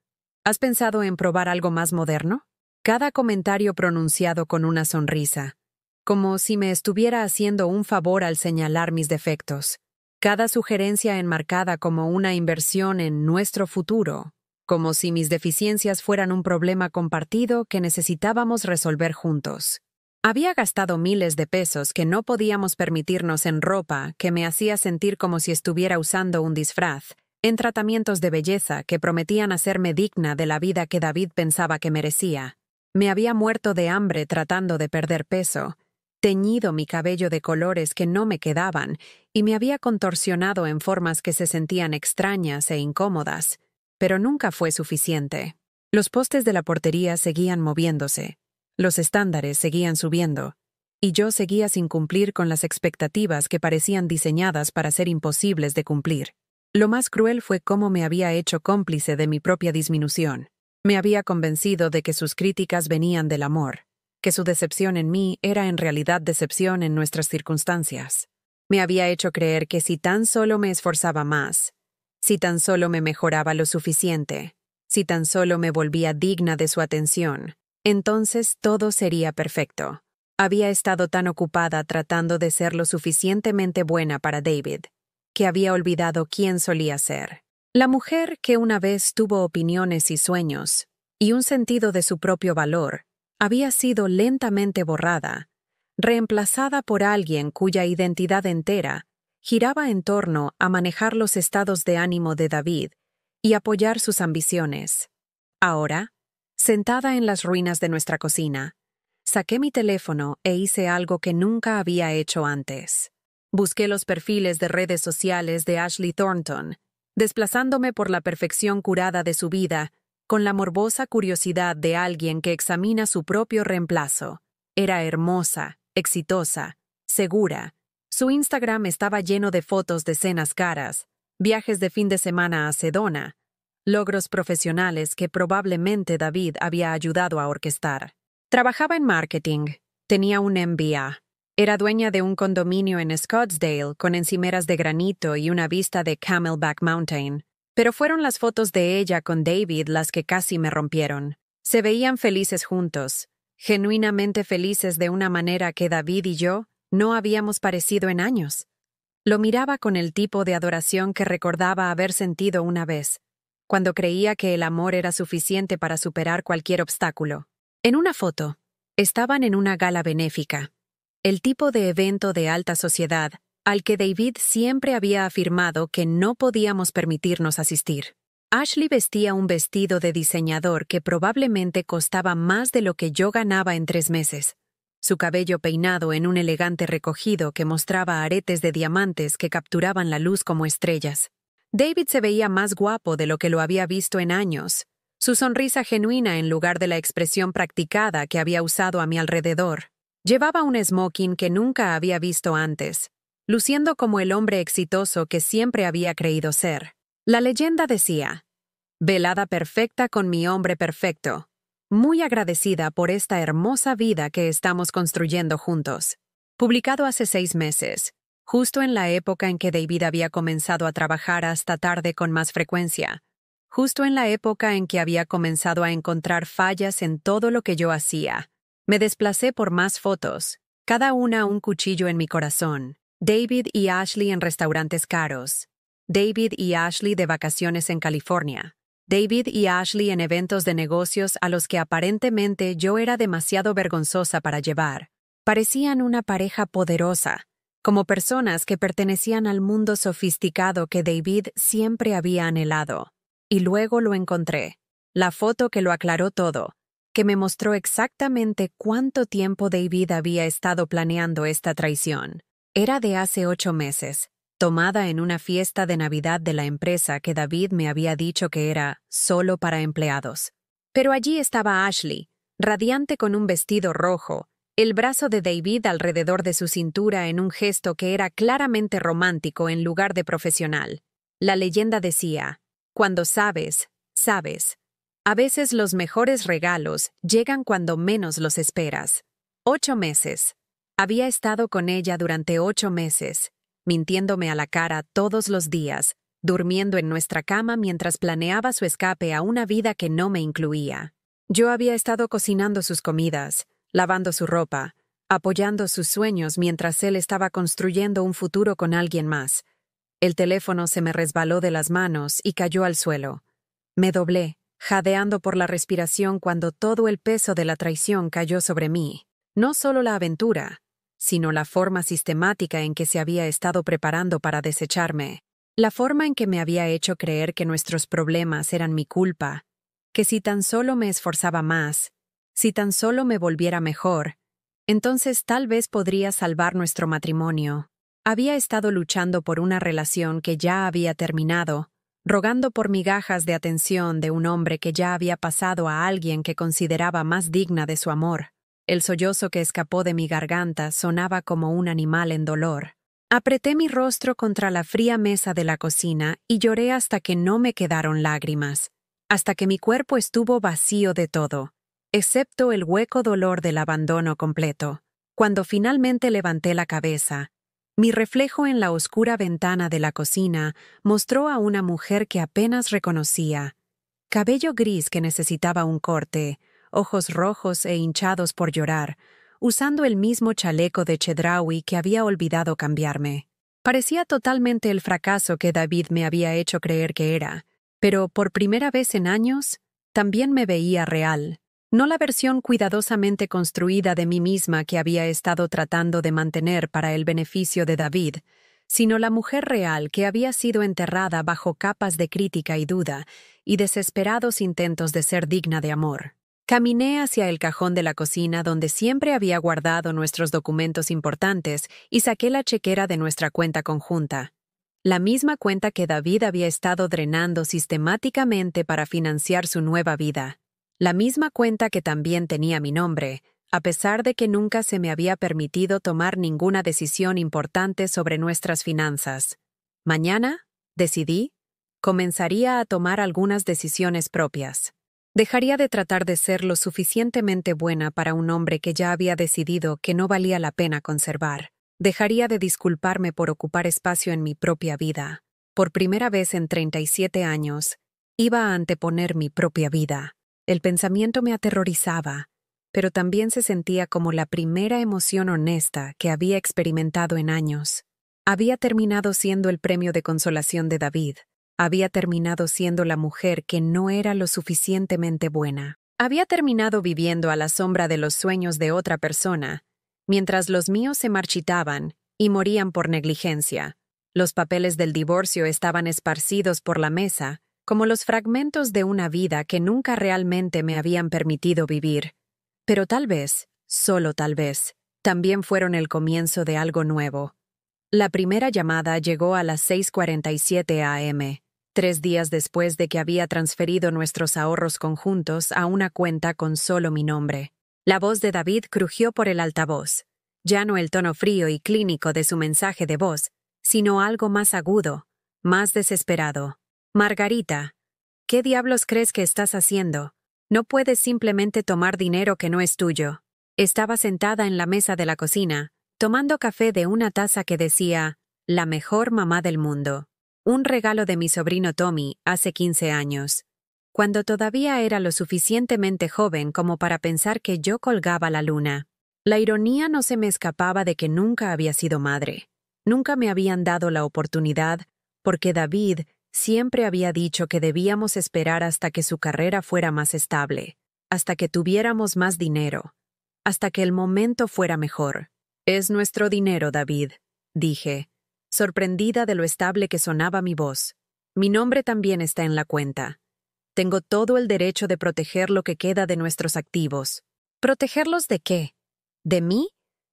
¿Has pensado en probar algo más moderno? Cada comentario pronunciado con una sonrisa, como si me estuviera haciendo un favor al señalar mis defectos. Cada sugerencia enmarcada como una inversión en nuestro futuro, como si mis deficiencias fueran un problema compartido que necesitábamos resolver juntos. Había gastado miles de pesos que no podíamos permitirnos en ropa que me hacía sentir como si estuviera usando un disfraz, en tratamientos de belleza que prometían hacerme digna de la vida que David pensaba que merecía. Me había muerto de hambre tratando de perder peso, teñido mi cabello de colores que no me quedaban y me había contorsionado en formas que se sentían extrañas e incómodas. Pero nunca fue suficiente. Los postes de la portería seguían moviéndose, los estándares seguían subiendo, y yo seguía sin cumplir con las expectativas que parecían diseñadas para ser imposibles de cumplir. Lo más cruel fue cómo me había hecho cómplice de mi propia disminución. Me había convencido de que sus críticas venían del amor, que su decepción en mí era en realidad decepción en nuestras circunstancias. Me había hecho creer que si tan solo me esforzaba más, si tan solo me mejoraba lo suficiente, si tan solo me volvía digna de su atención, entonces todo sería perfecto. Había estado tan ocupada tratando de ser lo suficientemente buena para David, que había olvidado quién solía ser. La mujer que una vez tuvo opiniones y sueños, y un sentido de su propio valor, había sido lentamente borrada, reemplazada por alguien cuya identidad entera giraba en torno a manejar los estados de ánimo de David y apoyar sus ambiciones. Ahora, sentada en las ruinas de nuestra cocina, saqué mi teléfono e hice algo que nunca había hecho antes. Busqué los perfiles de redes sociales de Ashley Thornton, desplazándome por la perfección curada de su vida, con la morbosa curiosidad de alguien que examina su propio reemplazo. Era hermosa, exitosa, segura. Su Instagram estaba lleno de fotos de cenas caras, viajes de fin de semana a Sedona, logros profesionales que probablemente David había ayudado a orquestar. Trabajaba en marketing, tenía un MBA, era dueña de un condominio en Scottsdale con encimeras de granito y una vista de Camelback Mountain. Pero fueron las fotos de ella con David las que casi me rompieron. Se veían felices juntos, genuinamente felices de una manera que David y yo no habíamos parecido en años. Lo miraba con el tipo de adoración que recordaba haber sentido una vez, cuando creía que el amor era suficiente para superar cualquier obstáculo. En una foto, estaban en una gala benéfica, el tipo de evento de alta sociedad al que David siempre había afirmado que no podíamos permitirnos asistir. Ashley vestía un vestido de diseñador que probablemente costaba más de lo que yo ganaba en 3 meses. Su cabello peinado en un elegante recogido que mostraba aretes de diamantes que capturaban la luz como estrellas. David se veía más guapo de lo que lo había visto en años. Su sonrisa genuina en lugar de la expresión practicada que había usado a mi alrededor. Llevaba un smoking que nunca había visto antes, luciendo como el hombre exitoso que siempre había creído ser. La leyenda decía: velada perfecta con mi hombre perfecto, muy agradecida por esta hermosa vida que estamos construyendo juntos. Publicado hace 6 meses, justo en la época en que David había comenzado a trabajar hasta tarde con más frecuencia, justo en la época en que había comenzado a encontrar fallas en todo lo que yo hacía. Me desplacé por más fotos, cada una un cuchillo en mi corazón. David y Ashley en restaurantes caros. David y Ashley de vacaciones en California. David y Ashley en eventos de negocios a los que aparentemente yo era demasiado vergonzosa para llevar. Parecían una pareja poderosa, como personas que pertenecían al mundo sofisticado que David siempre había anhelado. Y luego lo encontré. La foto que lo aclaró todo, que me mostró exactamente cuánto tiempo David había estado planeando esta traición. Era de hace 8 meses, tomada en una fiesta de Navidad de la empresa que David me había dicho que era solo para empleados. Pero allí estaba Ashley, radiante con un vestido rojo, el brazo de David alrededor de su cintura en un gesto que era claramente romántico en lugar de profesional. La leyenda decía: cuando sabes, sabes. A veces los mejores regalos llegan cuando menos los esperas. 8 meses. Había estado con ella durante 8 meses, mintiéndome a la cara todos los días, durmiendo en nuestra cama mientras planeaba su escape a una vida que no me incluía. Yo había estado cocinando sus comidas, lavando su ropa, apoyando sus sueños mientras él estaba construyendo un futuro con alguien más. El teléfono se me resbaló de las manos y cayó al suelo. Me doblé, jadeando por la respiración cuando todo el peso de la traición cayó sobre mí. No solo la aventura, sino la forma sistemática en que se había estado preparando para desecharme. La forma en que me había hecho creer que nuestros problemas eran mi culpa, que si tan solo me esforzaba más, si tan solo me volviera mejor, entonces tal vez podría salvar nuestro matrimonio. Había estado luchando por una relación que ya había terminado, rogando por migajas de atención de un hombre que ya había pasado a alguien que consideraba más digna de su amor. El sollozo que escapó de mi garganta sonaba como un animal en dolor. Apreté mi rostro contra la fría mesa de la cocina y lloré hasta que no me quedaron lágrimas, hasta que mi cuerpo estuvo vacío de todo, excepto el hueco dolor del abandono completo. Cuando finalmente levanté la cabeza, mi reflejo en la oscura ventana de la cocina mostró a una mujer que apenas reconocía. Cabello gris que necesitaba un corte, ojos rojos e hinchados por llorar, usando el mismo chaleco de Chedraui que había olvidado cambiarme. Parecía totalmente el fracaso que David me había hecho creer que era, pero por primera vez en años, también me veía real. No la versión cuidadosamente construida de mí misma que había estado tratando de mantener para el beneficio de David, sino la mujer real que había sido enterrada bajo capas de crítica y duda y desesperados intentos de ser digna de amor. Caminé hacia el cajón de la cocina donde siempre había guardado nuestros documentos importantes y saqué la chequera de nuestra cuenta conjunta. La misma cuenta que David había estado drenando sistemáticamente para financiar su nueva vida. La misma cuenta que también tenía mi nombre, a pesar de que nunca se me había permitido tomar ninguna decisión importante sobre nuestras finanzas. Mañana, decidí, comenzaría a tomar algunas decisiones propias. Dejaría de tratar de ser lo suficientemente buena para un hombre que ya había decidido que no valía la pena conservar. Dejaría de disculparme por ocupar espacio en mi propia vida. Por primera vez en 37 años, iba a anteponer mi propia vida. El pensamiento me aterrorizaba, pero también se sentía como la primera emoción honesta que había experimentado en años. Había terminado siendo el premio de consolación de David. Había terminado siendo la mujer que no era lo suficientemente buena. Había terminado viviendo a la sombra de los sueños de otra persona, mientras los míos se marchitaban y morían por negligencia. Los papeles del divorcio estaban esparcidos por la mesa, como los fragmentos de una vida que nunca realmente me habían permitido vivir. Pero tal vez, solo tal vez, también fueron el comienzo de algo nuevo. La primera llamada llegó a las 6:47 a.m., 3 días después de que había transferido nuestros ahorros conjuntos a una cuenta con solo mi nombre. La voz de David crujió por el altavoz, ya no el tono frío y clínico de su mensaje de voz, sino algo más agudo, más desesperado. Margarita, ¿qué diablos crees que estás haciendo? No puedes simplemente tomar dinero que no es tuyo. Estaba sentada en la mesa de la cocina, tomando café de una taza que decía, la mejor mamá del mundo. Un regalo de mi sobrino Tommy hace 15 años, cuando todavía era lo suficientemente joven como para pensar que yo colgaba la luna. La ironía no se me escapaba de que nunca había sido madre. Nunca me habían dado la oportunidad, porque David siempre había dicho que debíamos esperar hasta que su carrera fuera más estable, hasta que tuviéramos más dinero, hasta que el momento fuera mejor. Es nuestro dinero, David, dije, sorprendida de lo estable que sonaba mi voz. Mi nombre también está en la cuenta. Tengo todo el derecho de proteger lo que queda de nuestros activos. ¿Protegerlos de qué? ¿De mí?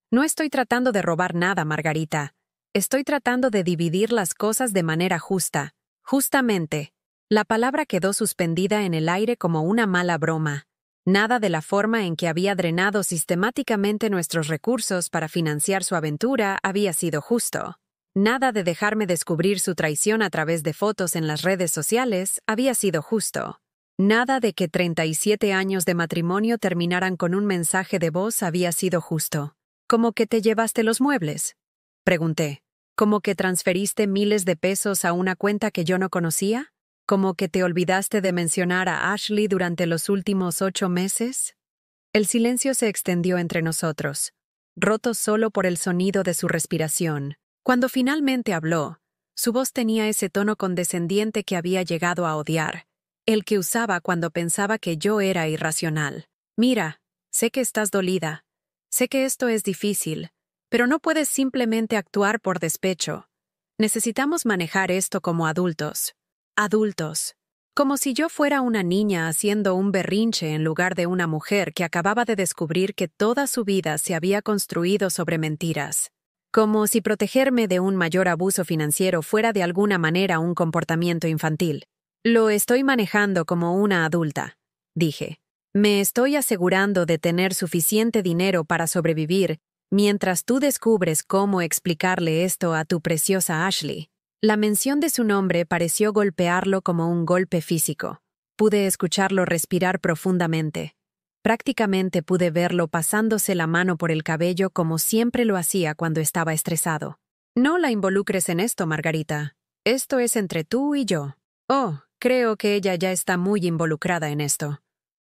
No estoy tratando de robar nada, Margarita. Estoy tratando de dividir las cosas de manera justa. Justamente. La palabra quedó suspendida en el aire como una mala broma. Nada de la forma en que había drenado sistemáticamente nuestros recursos para financiar su aventura había sido justo. Nada de dejarme descubrir su traición a través de fotos en las redes sociales había sido justo. Nada de que 37 años de matrimonio terminaran con un mensaje de voz había sido justo. ¿Cómo que te llevaste los muebles? Pregunté. ¿Cómo que transferiste miles de pesos a una cuenta que yo no conocía? ¿Cómo que te olvidaste de mencionar a Ashley durante los últimos 8 meses? El silencio se extendió entre nosotros, roto solo por el sonido de su respiración. Cuando finalmente habló, su voz tenía ese tono condescendiente que había llegado a odiar, el que usaba cuando pensaba que yo era irracional. Mira, sé que estás dolida, sé que esto es difícil, pero no puedes simplemente actuar por despecho. Necesitamos manejar esto como adultos. Adultos. Como si yo fuera una niña haciendo un berrinche en lugar de una mujer que acababa de descubrir que toda su vida se había construido sobre mentiras. Como si protegerme de un mayor abuso financiero fuera de alguna manera un comportamiento infantil. Lo estoy manejando como una adulta, dije. Me estoy asegurando de tener suficiente dinero para sobrevivir mientras tú descubres cómo explicarle esto a tu preciosa Ashley. La mención de su nombre pareció golpearlo como un golpe físico. Pude escucharlo respirar profundamente. Prácticamente pude verlo pasándose la mano por el cabello como siempre lo hacía cuando estaba estresado. No la involucres en esto, Margarita. Esto es entre tú y yo. Oh, creo que ella ya está muy involucrada en esto.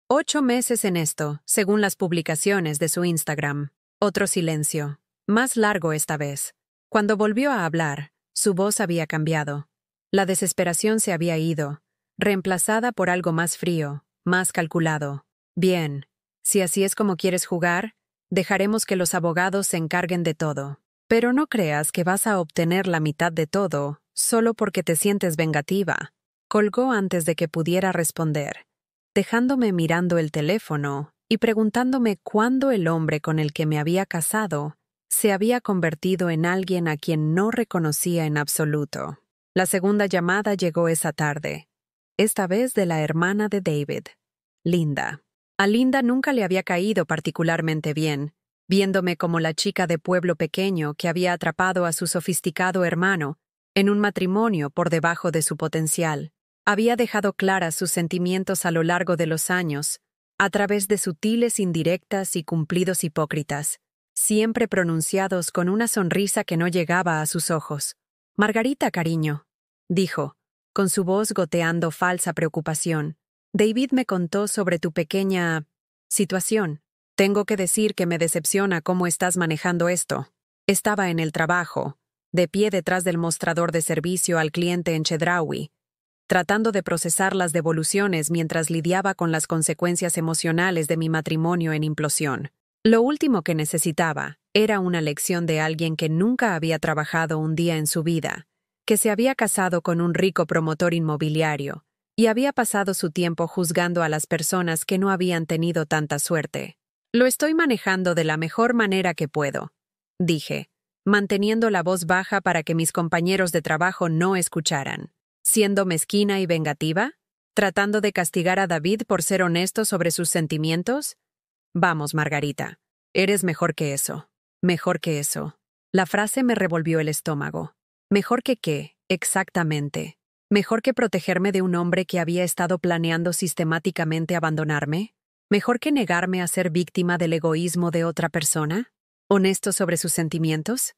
8 meses en esto, según las publicaciones de su Instagram. Otro silencio, más largo esta vez. Cuando volvió a hablar, su voz había cambiado. La desesperación se había ido, reemplazada por algo más frío, más calculado. Bien, si así es como quieres jugar, dejaremos que los abogados se encarguen de todo. Pero no creas que vas a obtener la mitad de todo solo porque te sientes vengativa. Colgó antes de que pudiera responder, dejándome mirando el teléfono y preguntándome cuándo el hombre con el que me había casado se había convertido en alguien a quien no reconocía en absoluto. La segunda llamada llegó esa tarde, esta vez de la hermana de David, Linda. A Linda nunca le había caído particularmente bien, viéndome como la chica de pueblo pequeño que había atrapado a su sofisticado hermano en un matrimonio por debajo de su potencial. Había dejado claras sus sentimientos a lo largo de los años, a través de sutiles indirectas y cumplidos hipócritas, siempre pronunciados con una sonrisa que no llegaba a sus ojos. Margarita, cariño, dijo, con su voz goteando falsa preocupación. David me contó sobre tu pequeña situación. Tengo que decir que me decepciona cómo estás manejando esto. Estaba en el trabajo, de pie detrás del mostrador de servicio al cliente en Chedraui, tratando de procesar las devoluciones mientras lidiaba con las consecuencias emocionales de mi matrimonio en implosión. Lo último que necesitaba era una lección de alguien que nunca había trabajado un día en su vida, que se había casado con un rico promotor inmobiliario y había pasado su tiempo juzgando a las personas que no habían tenido tanta suerte. Lo estoy manejando de la mejor manera que puedo, dije, manteniendo la voz baja para que mis compañeros de trabajo no escucharan. ¿Siendo mezquina y vengativa? ¿Tratando de castigar a David por ser honesto sobre sus sentimientos? Vamos, Margarita, eres mejor que eso. Mejor que eso. La frase me revolvió el estómago. ¿Mejor que qué? Exactamente. ¿Mejor que protegerme de un hombre que había estado planeando sistemáticamente abandonarme? ¿Mejor que negarme a ser víctima del egoísmo de otra persona? ¿Honesto sobre sus sentimientos?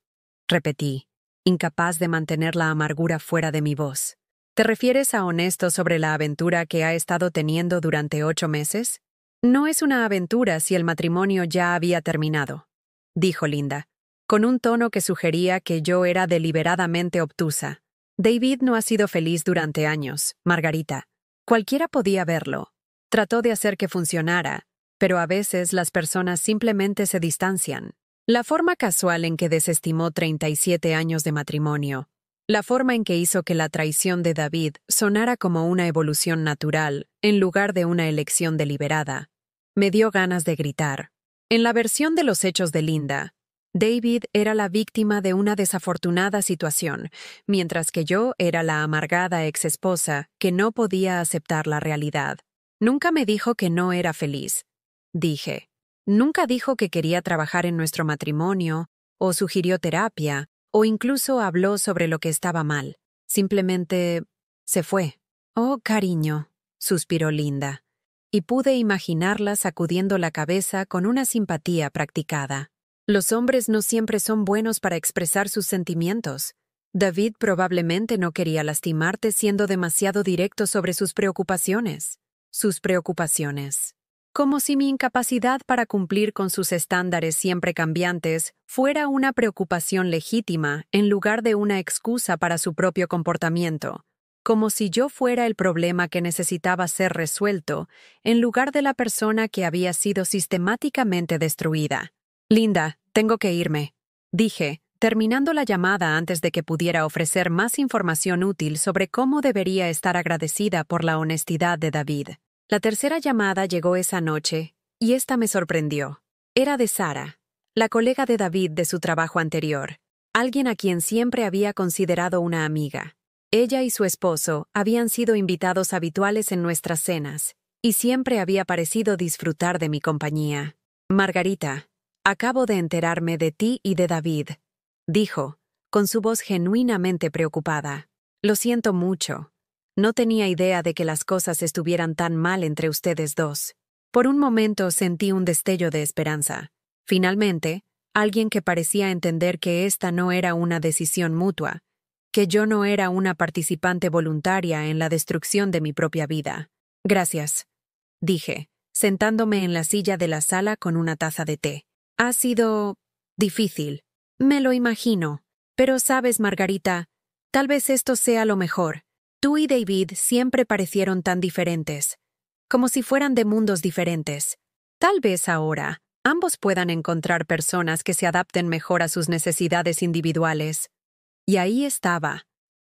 Repetí, incapaz de mantener la amargura fuera de mi voz. ¿Te refieres a honesto sobre la aventura que ha estado teniendo durante 8 meses? No es una aventura si el matrimonio ya había terminado, dijo Linda, con un tono que sugería que yo era deliberadamente obtusa. David no ha sido feliz durante años, Margarita. Cualquiera podía verlo. Trató de hacer que funcionara, pero a veces las personas simplemente se distancian. La forma casual en que desestimó 37 años de matrimonio, la forma en que hizo que la traición de David sonara como una evolución natural en lugar de una elección deliberada, me dio ganas de gritar. En la versión de los hechos de Linda, David era la víctima de una desafortunada situación, mientras que yo era la amargada exesposa que no podía aceptar la realidad. Nunca me dijo que no era feliz, dije. Nunca dijo que quería trabajar en nuestro matrimonio, o sugirió terapia, o incluso habló sobre lo que estaba mal. Simplemente se fue. Oh, cariño, suspiró Linda, y pude imaginarla sacudiendo la cabeza con una simpatía practicada. Los hombres no siempre son buenos para expresar sus sentimientos. David probablemente no quería lastimarte siendo demasiado directo sobre sus preocupaciones. Sus preocupaciones. Como si mi incapacidad para cumplir con sus estándares siempre cambiantes fuera una preocupación legítima en lugar de una excusa para su propio comportamiento. Como si yo fuera el problema que necesitaba ser resuelto en lugar de la persona que había sido sistemáticamente destruida. Linda, tengo que irme, dije, terminando la llamada antes de que pudiera ofrecer más información útil sobre cómo debería estar agradecida por la honestidad de David. La tercera llamada llegó esa noche, y esta me sorprendió. Era de Sara, la colega de David de su trabajo anterior, alguien a quien siempre había considerado una amiga. Ella y su esposo habían sido invitados habituales en nuestras cenas, y siempre había parecido disfrutar de mi compañía. Margarita, acabo de enterarme de ti y de David, dijo, con su voz genuinamente preocupada. Lo siento mucho. No tenía idea de que las cosas estuvieran tan mal entre ustedes dos. Por un momento sentí un destello de esperanza. Finalmente, alguien que parecía entender que esta no era una decisión mutua, que yo no era una participante voluntaria en la destrucción de mi propia vida. Gracias, dije, sentándome en la silla de la sala con una taza de té. Ha sido difícil. Me lo imagino. Pero sabes, Margarita, tal vez esto sea lo mejor. Tú y David siempre parecieron tan diferentes, como si fueran de mundos diferentes. Tal vez ahora, ambos puedan encontrar personas que se adapten mejor a sus necesidades individuales. Y ahí estaba,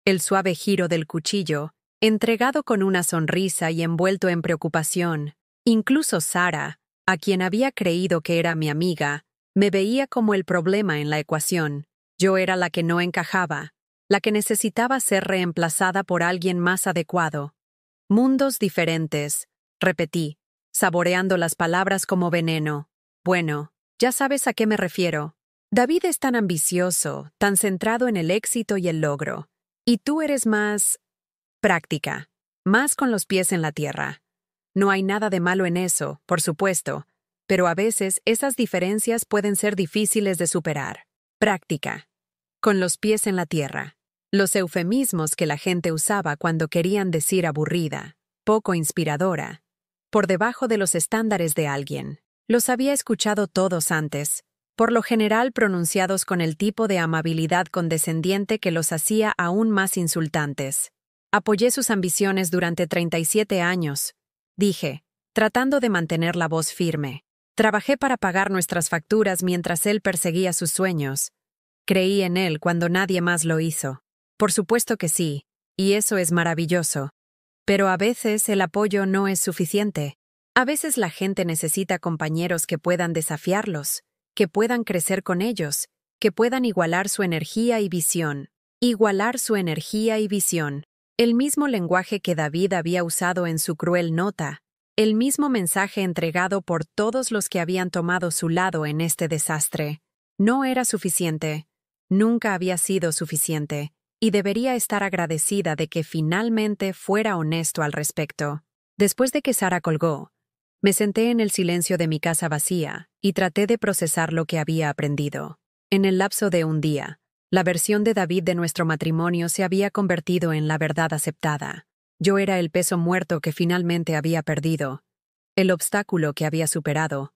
el suave giro del cuchillo, entregado con una sonrisa y envuelto en preocupación. Incluso Sara, a quien había creído que era mi amiga, me veía como el problema en la ecuación. Yo era la que no encajaba, la que necesitaba ser reemplazada por alguien más adecuado. Mundos diferentes, repetí, saboreando las palabras como veneno. Bueno, ya sabes a qué me refiero. David es tan ambicioso, tan centrado en el éxito y el logro. Y tú eres más práctica, más con los pies en la tierra. No hay nada de malo en eso, por supuesto, pero a veces esas diferencias pueden ser difíciles de superar. Práctica. Con los pies en la tierra. Los eufemismos que la gente usaba cuando querían decir aburrida, poco inspiradora, por debajo de los estándares de alguien. Los había escuchado todos antes, por lo general pronunciados con el tipo de amabilidad condescendiente que los hacía aún más insultantes. Apoyé sus ambiciones durante 37 años, dije, tratando de mantener la voz firme. Trabajé para pagar nuestras facturas mientras él perseguía sus sueños. Creí en él cuando nadie más lo hizo. Por supuesto que sí, y eso es maravilloso. Pero a veces el apoyo no es suficiente. A veces la gente necesita compañeros que puedan desafiarlos, que puedan crecer con ellos, que puedan igualar su energía y visión. Igualar su energía y visión. El mismo lenguaje que David había usado en su cruel nota. El mismo mensaje entregado por todos los que habían tomado su lado en este desastre. No era suficiente. Nunca había sido suficiente. Y debería estar agradecida de que finalmente fuera honesto al respecto. Después de que Sara colgó, me senté en el silencio de mi casa vacía y traté de procesar lo que había aprendido. En el lapso de un día, la versión de David de nuestro matrimonio se había convertido en la verdad aceptada. Yo era el peso muerto que finalmente había perdido, el obstáculo que había superado,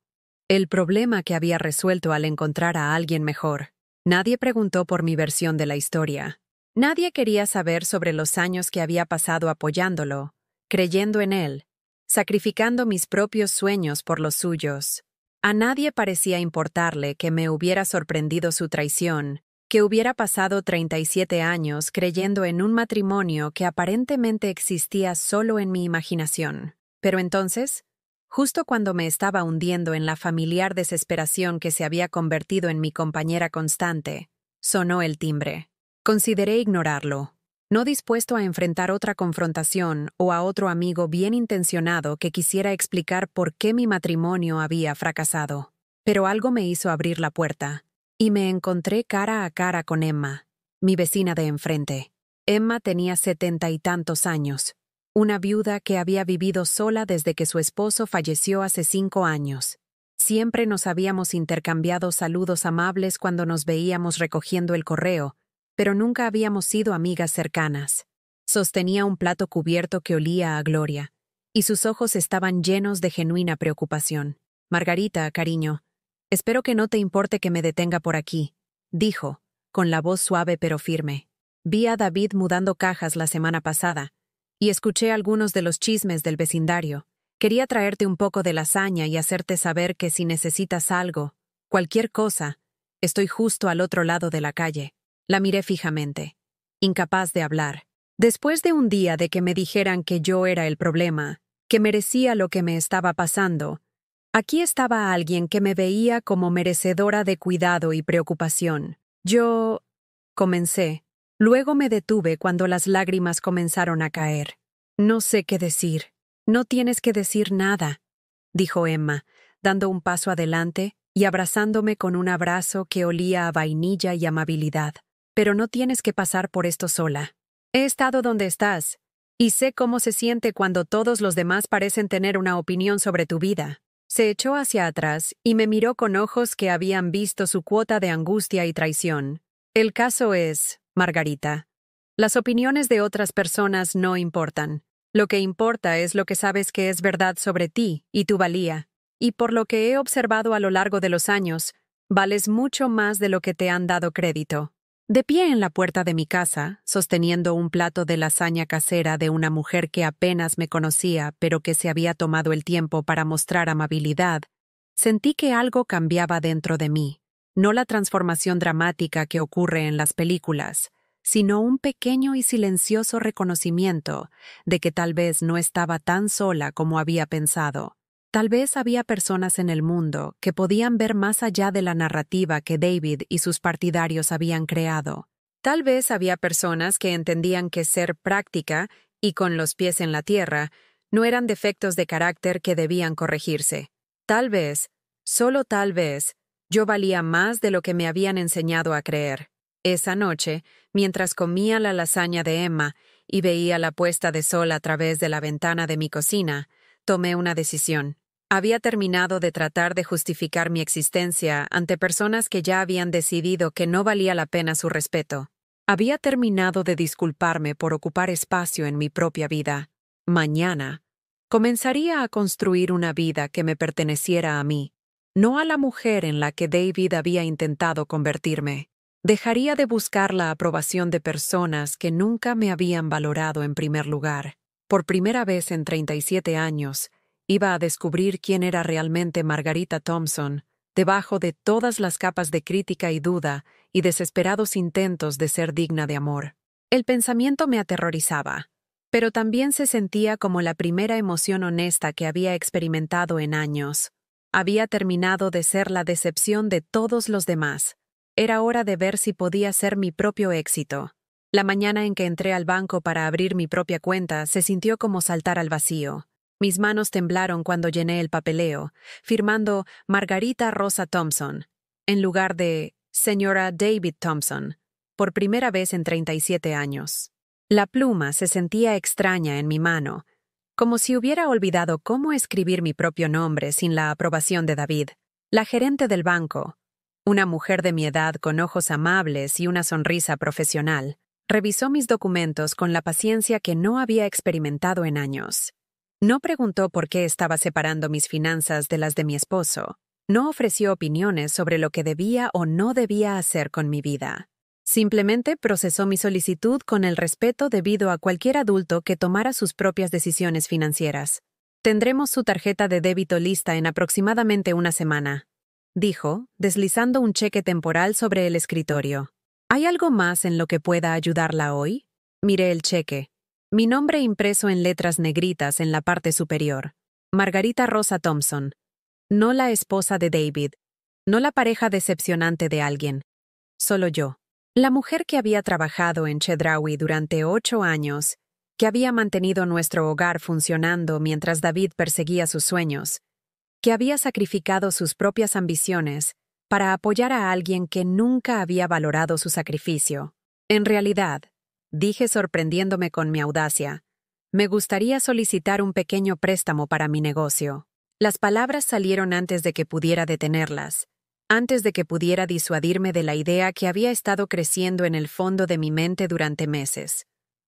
el problema que había resuelto al encontrar a alguien mejor. Nadie preguntó por mi versión de la historia. Nadie quería saber sobre los años que había pasado apoyándolo, creyendo en él, sacrificando mis propios sueños por los suyos. A nadie parecía importarle que me hubiera sorprendido su traición, que hubiera pasado 37 años creyendo en un matrimonio que aparentemente existía solo en mi imaginación. Pero entonces, justo cuando me estaba hundiendo en la familiar desesperación que se había convertido en mi compañera constante, sonó el timbre. Consideré ignorarlo, no dispuesto a enfrentar otra confrontación o a otro amigo bien intencionado que quisiera explicar por qué mi matrimonio había fracasado. Pero algo me hizo abrir la puerta, y me encontré cara a cara con Emma, mi vecina de enfrente. Emma tenía 70 y tantos años, una viuda que había vivido sola desde que su esposo falleció hace 5 años. Siempre nos habíamos intercambiado saludos amables cuando nos veíamos recogiendo el correo, pero nunca habíamos sido amigas cercanas. Sostenía un plato cubierto que olía a gloria, y sus ojos estaban llenos de genuina preocupación. «Margarita, cariño, espero que no te importe que me detenga por aquí», dijo, con la voz suave pero firme. «Vi a David mudando cajas la semana pasada, y escuché algunos de los chismes del vecindario. Quería traerte un poco de lasaña y hacerte saber que si necesitas algo, cualquier cosa, estoy justo al otro lado de la calle». La miré fijamente, incapaz de hablar. Después de un día de que me dijeran que yo era el problema, que merecía lo que me estaba pasando, aquí estaba alguien que me veía como merecedora de cuidado y preocupación. Yo... comencé. Luego me detuve cuando las lágrimas comenzaron a caer. «No sé qué decir». «No tienes que decir nada», dijo Emma, dando un paso adelante y abrazándome con un abrazo que olía a vainilla y amabilidad. «Pero no tienes que pasar por esto sola. He estado donde estás, y sé cómo se siente cuando todos los demás parecen tener una opinión sobre tu vida». Se echó hacia atrás y me miró con ojos que habían visto su cuota de angustia y traición. «El caso es, Margarita, las opiniones de otras personas no importan. Lo que importa es lo que sabes que es verdad sobre ti y tu valía. Y por lo que he observado a lo largo de los años, vales mucho más de lo que te han dado crédito». De pie en la puerta de mi casa, sosteniendo un plato de lasaña casera de una mujer que apenas me conocía pero que se había tomado el tiempo para mostrar amabilidad, sentí que algo cambiaba dentro de mí. No la transformación dramática que ocurre en las películas, sino un pequeño y silencioso reconocimiento de que tal vez no estaba tan sola como había pensado. Tal vez había personas en el mundo que podían ver más allá de la narrativa que David y sus partidarios habían creado. Tal vez había personas que entendían que ser práctica y con los pies en la tierra no eran defectos de carácter que debían corregirse. Tal vez, solo tal vez, yo valía más de lo que me habían enseñado a creer. Esa noche, mientras comía la lasaña de Emma y veía la puesta de sol a través de la ventana de mi cocina, tomé una decisión. Había terminado de tratar de justificar mi existencia ante personas que ya habían decidido que no valía la pena su respeto. Había terminado de disculparme por ocupar espacio en mi propia vida. Mañana, comenzaría a construir una vida que me perteneciera a mí, no a la mujer en la que David había intentado convertirme. Dejaría de buscar la aprobación de personas que nunca me habían valorado en primer lugar. Por primera vez en 37 años, iba a descubrir quién era realmente Margarita Thompson, debajo de todas las capas de crítica y duda y desesperados intentos de ser digna de amor. El pensamiento me aterrorizaba, pero también se sentía como la primera emoción honesta que había experimentado en años. Había terminado de ser la decepción de todos los demás. Era hora de ver si podía ser mi propio éxito. La mañana en que entré al banco para abrir mi propia cuenta se sintió como saltar al vacío. Mis manos temblaron cuando llené el papeleo, firmando Margarita Rosa Thompson, en lugar de Señora David Thompson, por primera vez en 37 años. La pluma se sentía extraña en mi mano, como si hubiera olvidado cómo escribir mi propio nombre sin la aprobación de David. La gerente del banco, una mujer de mi edad con ojos amables y una sonrisa profesional, revisó mis documentos con la paciencia que no había experimentado en años. No preguntó por qué estaba separando mis finanzas de las de mi esposo. No ofreció opiniones sobre lo que debía o no debía hacer con mi vida. Simplemente procesó mi solicitud con el respeto debido a cualquier adulto que tomara sus propias decisiones financieras. Tendremos su tarjeta de débito lista en aproximadamente una semana, dijo, deslizando un cheque temporal sobre el escritorio. ¿Hay algo más en lo que pueda ayudarla hoy? Miré el cheque. Mi nombre impreso en letras negritas en la parte superior. Margarita Rosa Thompson. No la esposa de David. No la pareja decepcionante de alguien. Solo yo. La mujer que había trabajado en Chedraui durante 8 años, que había mantenido nuestro hogar funcionando mientras David perseguía sus sueños, que había sacrificado sus propias ambiciones para apoyar a alguien que nunca había valorado su sacrificio. En realidad, dije sorprendiéndome con mi audacia, me gustaría solicitar un pequeño préstamo para mi negocio. Las palabras salieron antes de que pudiera detenerlas, antes de que pudiera disuadirme de la idea que había estado creciendo en el fondo de mi mente durante meses.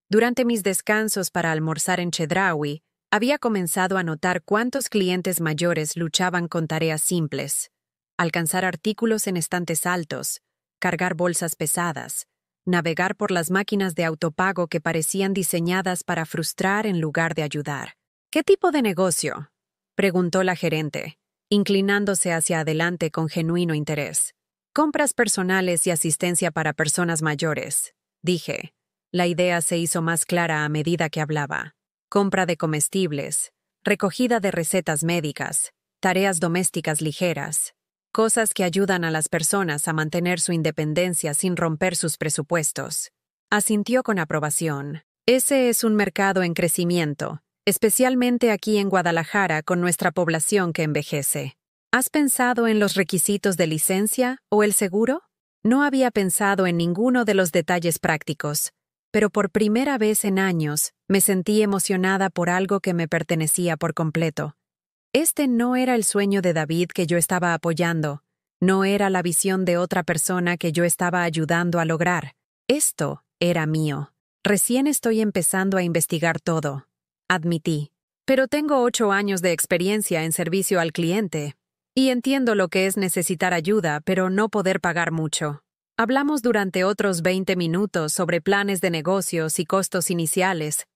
Durante mis descansos para almorzar en Chedraui, había comenzado a notar cuántos clientes mayores luchaban con tareas simples: alcanzar artículos en estantes altos, cargar bolsas pesadas, navegar por las máquinas de autopago que parecían diseñadas para frustrar en lugar de ayudar. ¿Qué tipo de negocio?, preguntó la gerente, inclinándose hacia adelante con genuino interés. Compras personales y asistencia para personas mayores, dije. La idea se hizo más clara a medida que hablaba. Compra de comestibles, recogida de recetas médicas, tareas domésticas ligeras, cosas que ayudan a las personas a mantener su independencia sin romper sus presupuestos. Asintió con aprobación. Ese es un mercado en crecimiento, especialmente aquí en Guadalajara con nuestra población que envejece. ¿Has pensado en los requisitos de licencia o el seguro? No había pensado en ninguno de los detalles prácticos, pero por primera vez en años me sentí emocionada por algo que me pertenecía por completo. Este no era el sueño de David que yo estaba apoyando, no era la visión de otra persona que yo estaba ayudando a lograr. Esto era mío. Recién estoy empezando a investigar todo, admití. Pero tengo 8 años de experiencia en servicio al cliente, y entiendo lo que es necesitar ayuda, pero no poder pagar mucho. Hablamos durante otros 20 minutos sobre planes de negocios y costos iniciales,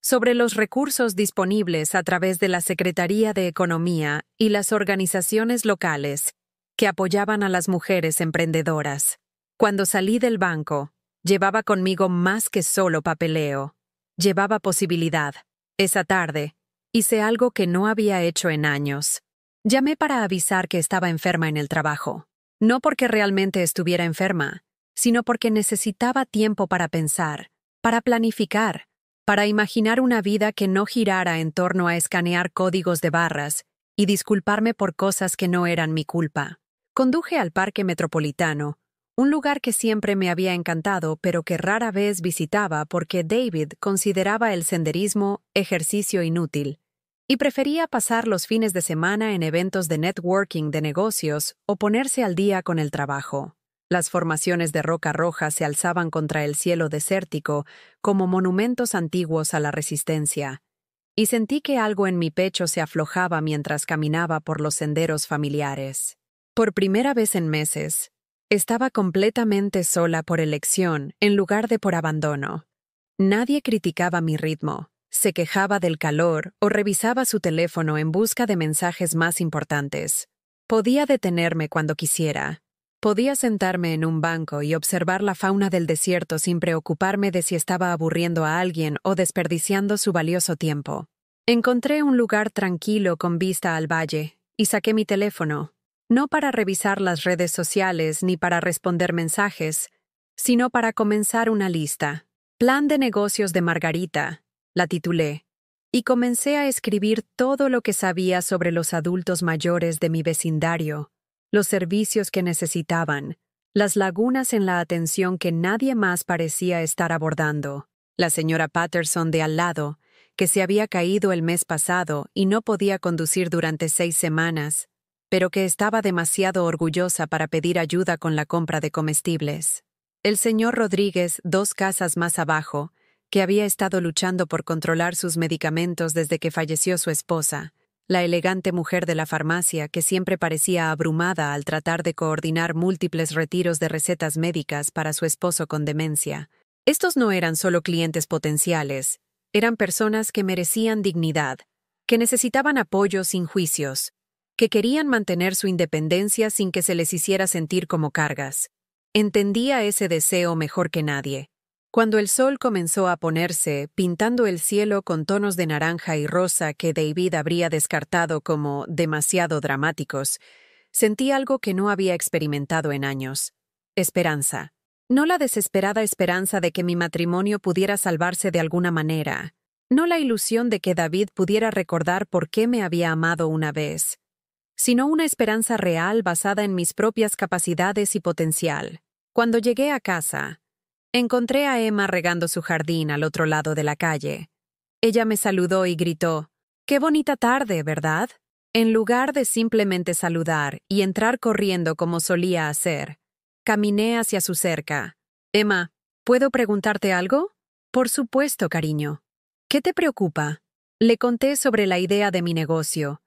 sobre los recursos disponibles a través de la Secretaría de Economía y las organizaciones locales que apoyaban a las mujeres emprendedoras. Cuando salí del banco, llevaba conmigo más que solo papeleo. Llevaba posibilidad. Esa tarde, hice algo que no había hecho en años. Llamé para avisar que estaba enferma en el trabajo. No porque realmente estuviera enferma, sino porque necesitaba tiempo para pensar, para planificar, para imaginar una vida que no girara en torno a escanear códigos de barras y disculparme por cosas que no eran mi culpa. Conduje al Parque Metropolitano, un lugar que siempre me había encantado pero que rara vez visitaba porque David consideraba el senderismo ejercicio inútil y prefería pasar los fines de semana en eventos de networking de negocios o ponerse al día con el trabajo. Las formaciones de roca roja se alzaban contra el cielo desértico como monumentos antiguos a la resistencia, y sentí que algo en mi pecho se aflojaba mientras caminaba por los senderos familiares. Por primera vez en meses, Estaba completamente sola por elección en lugar de por abandono. Nadie criticaba mi ritmo, se quejaba del calor o revisaba su teléfono en busca de mensajes más importantes. Podía detenerme cuando quisiera. Podía sentarme en un banco y observar la fauna del desierto sin preocuparme de si estaba aburriendo a alguien o desperdiciando su valioso tiempo. Encontré un lugar tranquilo con vista al valle y saqué mi teléfono, no para revisar las redes sociales ni para responder mensajes, sino para comenzar una lista. Plan de negocios de Margarita, la titulé, y comencé a escribir todo lo que sabía sobre los adultos mayores de mi vecindario, los servicios que necesitaban, las lagunas en la atención que nadie más parecía estar abordando, la señora Patterson de al lado, que se había caído el mes pasado y no podía conducir durante 6 semanas, pero que estaba demasiado orgullosa para pedir ayuda con la compra de comestibles. El señor Rodríguez, 2 casas más abajo, que había estado luchando por controlar sus medicamentos desde que falleció su esposa, la elegante mujer de la farmacia que siempre parecía abrumada al tratar de coordinar múltiples retiros de recetas médicas para su esposo con demencia. Estos no eran solo clientes potenciales, eran personas que merecían dignidad, que necesitaban apoyo sin juicios, que querían mantener su independencia sin que se les hiciera sentir como cargas. Entendía ese deseo mejor que nadie. Cuando el sol comenzó a ponerse, pintando el cielo con tonos de naranja y rosa que David habría descartado como demasiado dramáticos, sentí algo que no había experimentado en años. Esperanza. No la desesperada esperanza de que mi matrimonio pudiera salvarse de alguna manera. No la ilusión de que David pudiera recordar por qué me había amado una vez, sino una esperanza real basada en mis propias capacidades y potencial. Cuando llegué a casa, encontré a Emma regando su jardín al otro lado de la calle. Ella me saludó y gritó, «¡Qué bonita tarde!», ¿verdad? En lugar de simplemente saludar y entrar corriendo como solía hacer, caminé hacia su cerca. «Emma, ¿puedo preguntarte algo?» «Por supuesto, cariño». «¿Qué te preocupa?» Le conté sobre la idea de mi negocio,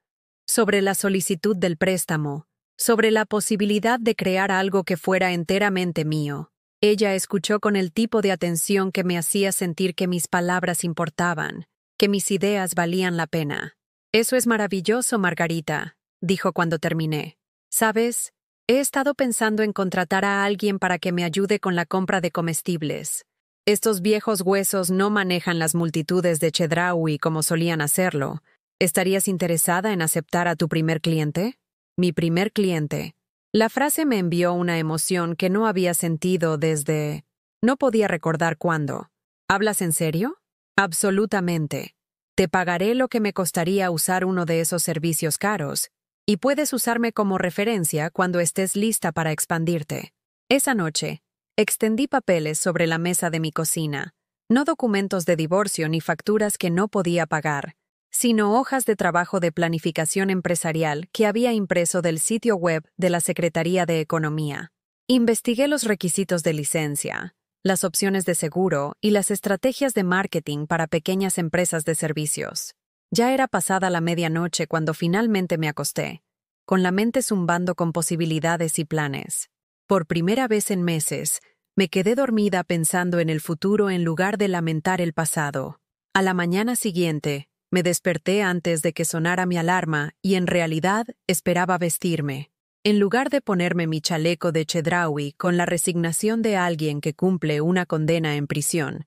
sobre la solicitud del préstamo, sobre la posibilidad de crear algo que fuera enteramente mío. Ella escuchó con el tipo de atención que me hacía sentir que mis palabras importaban, que mis ideas valían la pena. «Eso es maravilloso, Margarita», dijo cuando terminé. «¿Sabes? He estado pensando en contratar a alguien para que me ayude con la compra de comestibles. Estos viejos huesos no manejan las multitudes de Chedraui como solían hacerlo. ¿Estarías interesada en aceptar a tu primer cliente?» «Mi primer cliente». La frase me envió una emoción que no había sentido desde... No podía recordar cuándo. ¿Hablas en serio? Absolutamente. Te pagaré lo que me costaría usar uno de esos servicios caros, y puedes usarme como referencia cuando estés lista para expandirte. Esa noche, extendí papeles sobre la mesa de mi cocina, no documentos de divorcio ni facturas que no podía pagar, sino hojas de trabajo de planificación empresarial que había impreso del sitio web de la Secretaría de Economía. Investigué los requisitos de licencia, las opciones de seguro y las estrategias de marketing para pequeñas empresas de servicios. Ya era pasada la medianoche cuando finalmente me acosté, con la mente zumbando con posibilidades y planes. Por primera vez en meses, me quedé dormida pensando en el futuro en lugar de lamentar el pasado. A la mañana siguiente, me desperté antes de que sonara mi alarma y en realidad esperaba vestirme. En lugar de ponerme mi chaleco de Chedraui con la resignación de alguien que cumple una condena en prisión,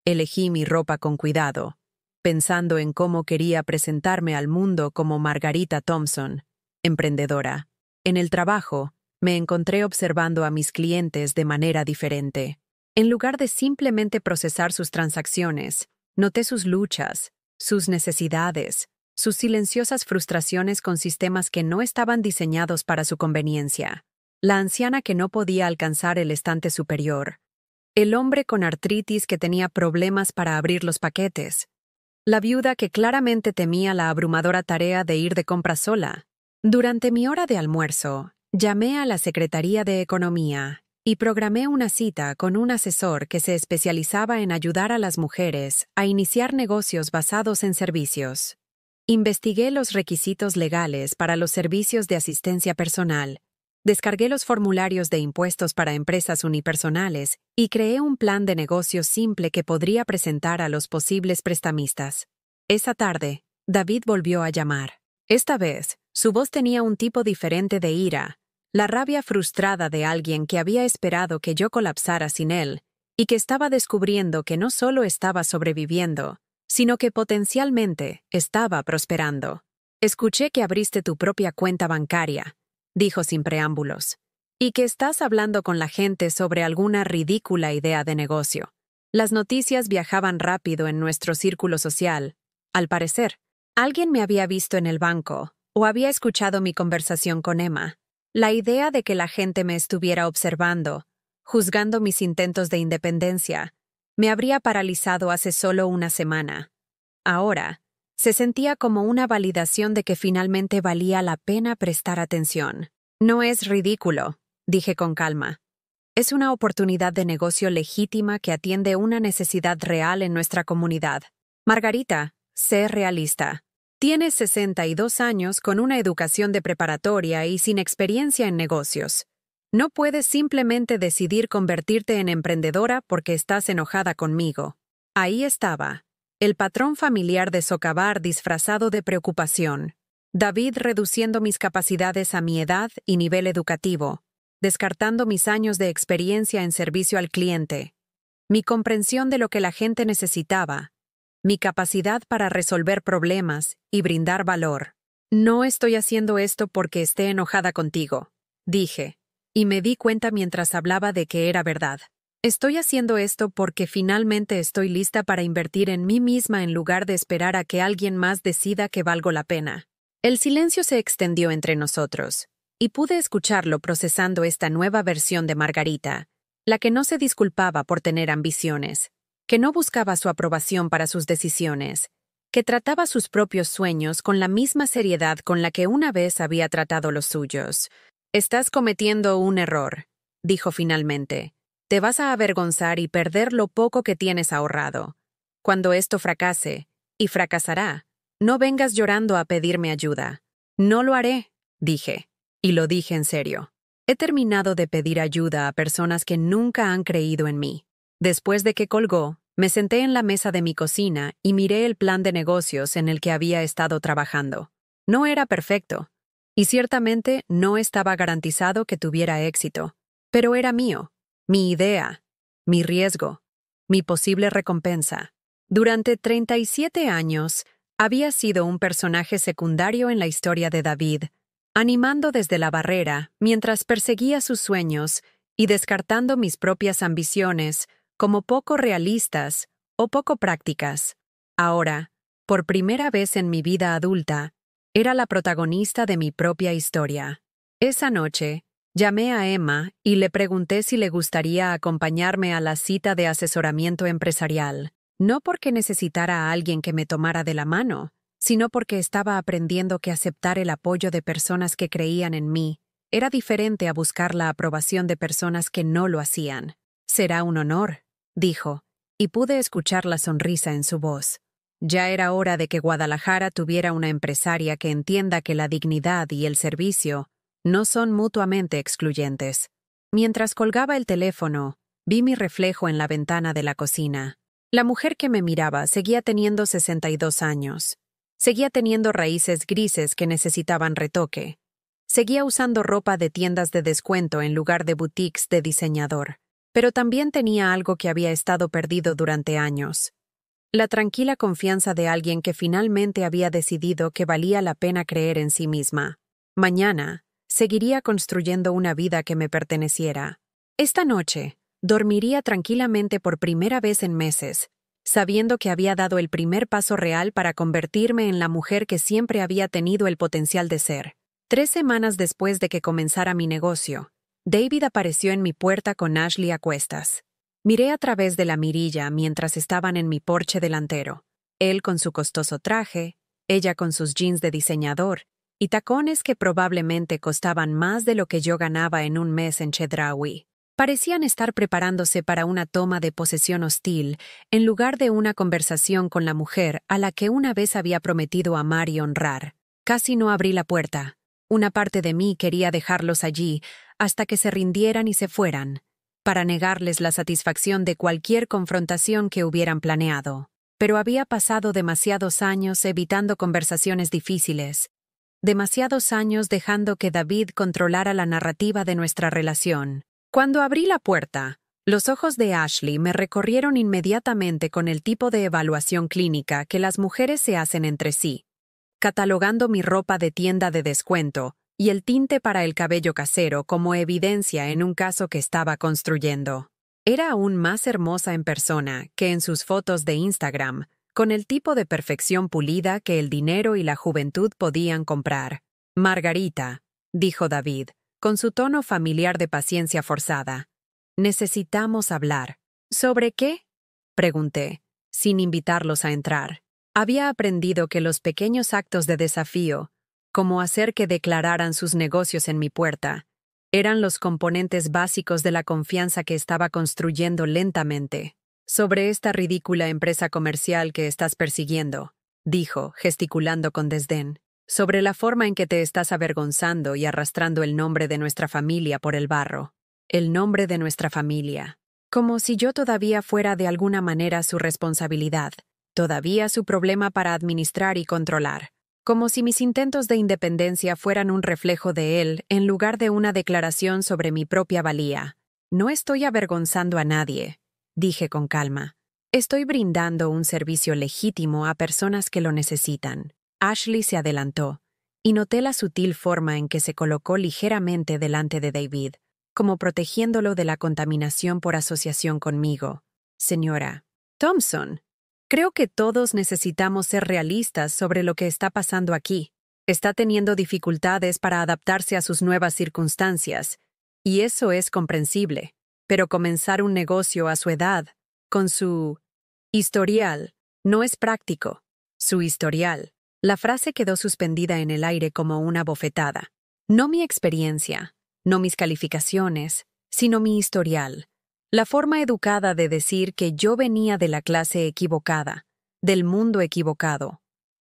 elegí mi ropa con cuidado, pensando en cómo quería presentarme al mundo como Margarita Thompson, emprendedora. En el trabajo, me encontré observando a mis clientes de manera diferente. En lugar de simplemente procesar sus transacciones, noté sus luchas, sus necesidades, sus silenciosas frustraciones con sistemas que no estaban diseñados para su conveniencia. La anciana que no podía alcanzar el estante superior. El hombre con artritis que tenía problemas para abrir los paquetes. La viuda que claramente temía la abrumadora tarea de ir de compras sola. Durante mi hora de almuerzo, llamé a la Secretaría de Economía y programé una cita con un asesor que se especializaba en ayudar a las mujeres a iniciar negocios basados en servicios. Investigué los requisitos legales para los servicios de asistencia personal, Descargué los formularios de impuestos para empresas unipersonales y creé un plan de negocio simple que podría presentar a los posibles prestamistas. Esa tarde, David volvió a llamar. Esta vez, su voz tenía un tipo diferente de ira, la rabia frustrada de alguien que había esperado que yo colapsara sin él y que estaba descubriendo que no solo estaba sobreviviendo, sino que potencialmente estaba prosperando. Escuché que abriste tu propia cuenta bancaria, dijo sin preámbulos, y que estás hablando con la gente sobre alguna ridícula idea de negocio. Las noticias viajaban rápido en nuestro círculo social. Al parecer, alguien me había visto en el banco o había escuchado mi conversación con Emma. La idea de que la gente me estuviera observando, juzgando mis intentos de independencia, me habría paralizado hace solo una semana. Ahora, se sentía como una validación de que finalmente valía la pena prestar atención. No es ridículo, dije con calma. Es una oportunidad de negocio legítima que atiende una necesidad real en nuestra comunidad. Margarita, sé realista. Tienes 62 años con una educación de preparatoria y sin experiencia en negocios. No puedes simplemente decidir convertirte en emprendedora porque estás enojada conmigo. Ahí estaba, el patrón familiar de socavar disfrazado de preocupación. David reduciendo mis capacidades a mi edad y nivel educativo, descartando mis años de experiencia en servicio al cliente, mi comprensión de lo que la gente necesitaba, mi capacidad para resolver problemas y brindar valor. No estoy haciendo esto porque esté enojada contigo, dije, y me di cuenta mientras hablaba de que era verdad. Estoy haciendo esto porque finalmente estoy lista para invertir en mí misma en lugar de esperar a que alguien más decida que valgo la pena. El silencio se extendió entre nosotros, y pude escucharlo procesando esta nueva versión de Margarita, la que no se disculpaba por tener ambiciones, que no buscaba su aprobación para sus decisiones, que trataba sus propios sueños con la misma seriedad con la que una vez había tratado los suyos. Estás cometiendo un error, dijo finalmente. Te vas a avergonzar y perder lo poco que tienes ahorrado. Cuando esto fracase, y fracasará, no vengas llorando a pedirme ayuda. No lo haré, dije, y lo dije en serio. He terminado de pedir ayuda a personas que nunca han creído en mí. Después de que colgó, me senté en la mesa de mi cocina y miré el plan de negocios en el que había estado trabajando. No era perfecto, y ciertamente no estaba garantizado que tuviera éxito, pero era mío. Mi idea, mi riesgo, mi posible recompensa. Durante 37 años, había sido un personaje secundario en la historia de David, animando desde la barrera mientras perseguía sus sueños y descartando mis propias ambiciones como poco realistas o poco prácticas. Ahora, por primera vez en mi vida adulta, era la protagonista de mi propia historia. Esa noche, llamé a Emma y le pregunté si le gustaría acompañarme a la cita de asesoramiento empresarial, no porque necesitara a alguien que me tomara de la mano, sino porque estaba aprendiendo que aceptar el apoyo de personas que creían en mí era diferente a buscar la aprobación de personas que no lo hacían. Será un honor, dijo, y pude escuchar la sonrisa en su voz. Ya era hora de que Guadalajara tuviera una empresaria que entienda que la dignidad y el servicio no son mutuamente excluyentes. Mientras colgaba el teléfono, vi mi reflejo en la ventana de la cocina. La mujer que me miraba seguía teniendo 62 años. Seguía teniendo raíces grises que necesitaban retoque. Seguía usando ropa de tiendas de descuento en lugar de boutiques de diseñador. Pero también tenía algo que había estado perdido durante años. La tranquila confianza de alguien que finalmente había decidido que valía la pena creer en sí misma. Mañana, seguiría construyendo una vida que me perteneciera. Esta noche, dormiría tranquilamente por primera vez en meses, sabiendo que había dado el primer paso real para convertirme en la mujer que siempre había tenido el potencial de ser. 3 semanas después de que comenzara mi negocio, David apareció en mi puerta con Ashley a cuestas. Miré a través de la mirilla mientras estaban en mi porche delantero. Él con su costoso traje, ella con sus jeans de diseñador y tacones que probablemente costaban más de lo que yo ganaba en un mes en Chedraui. Parecían estar preparándose para una toma de posesión hostil en lugar de una conversación con la mujer a la que una vez había prometido amar y honrar. Casi no abrí la puerta. Una parte de mí quería dejarlos allí hasta que se rindieran y se fueran, para negarles la satisfacción de cualquier confrontación que hubieran planeado. Pero había pasado demasiados años evitando conversaciones difíciles, demasiados años dejando que David controlara la narrativa de nuestra relación. Cuando abrí la puerta, los ojos de Ashley me recorrieron inmediatamente con el tipo de evaluación clínica que las mujeres se hacen entre sí, catalogando mi ropa de tienda de descuento y el tinte para el cabello casero como evidencia en un caso que estaba construyendo. Era aún más hermosa en persona que en sus fotos de Instagram, con el tipo de perfección pulida que el dinero y la juventud podían comprar. Margarita, dijo David, con su tono familiar de paciencia forzada. Necesitamos hablar. ¿Sobre qué? Pregunté, sin invitarlos a entrar. Había aprendido que los pequeños actos de desafío, como hacer que declararan sus negocios en mi puerta, eran los componentes básicos de la confianza que estaba construyendo lentamente. Sobre esta ridícula empresa comercial que estás persiguiendo, dijo, gesticulando con desdén. Sobre la forma en que te estás avergonzando y arrastrando el nombre de nuestra familia por el barro. El nombre de nuestra familia. Como si yo todavía fuera de alguna manera su responsabilidad, todavía su problema para administrar y controlar. Como si mis intentos de independencia fueran un reflejo de él en lugar de una declaración sobre mi propia valía. No estoy avergonzando a nadie, dije con calma. Estoy brindando un servicio legítimo a personas que lo necesitan. Ashley se adelantó, y noté la sutil forma en que se colocó ligeramente delante de David, como protegiéndolo de la contaminación por asociación conmigo. Señora Thompson, creo que todos necesitamos ser realistas sobre lo que está pasando aquí. Está teniendo dificultades para adaptarse a sus nuevas circunstancias, y eso es comprensible. Pero comenzar un negocio a su edad, con su historial, no es práctico. Su historial. La frase quedó suspendida en el aire como una bofetada. No mi experiencia, no mis calificaciones, sino mi historial. La forma educada de decir que yo venía de la clase equivocada, del mundo equivocado,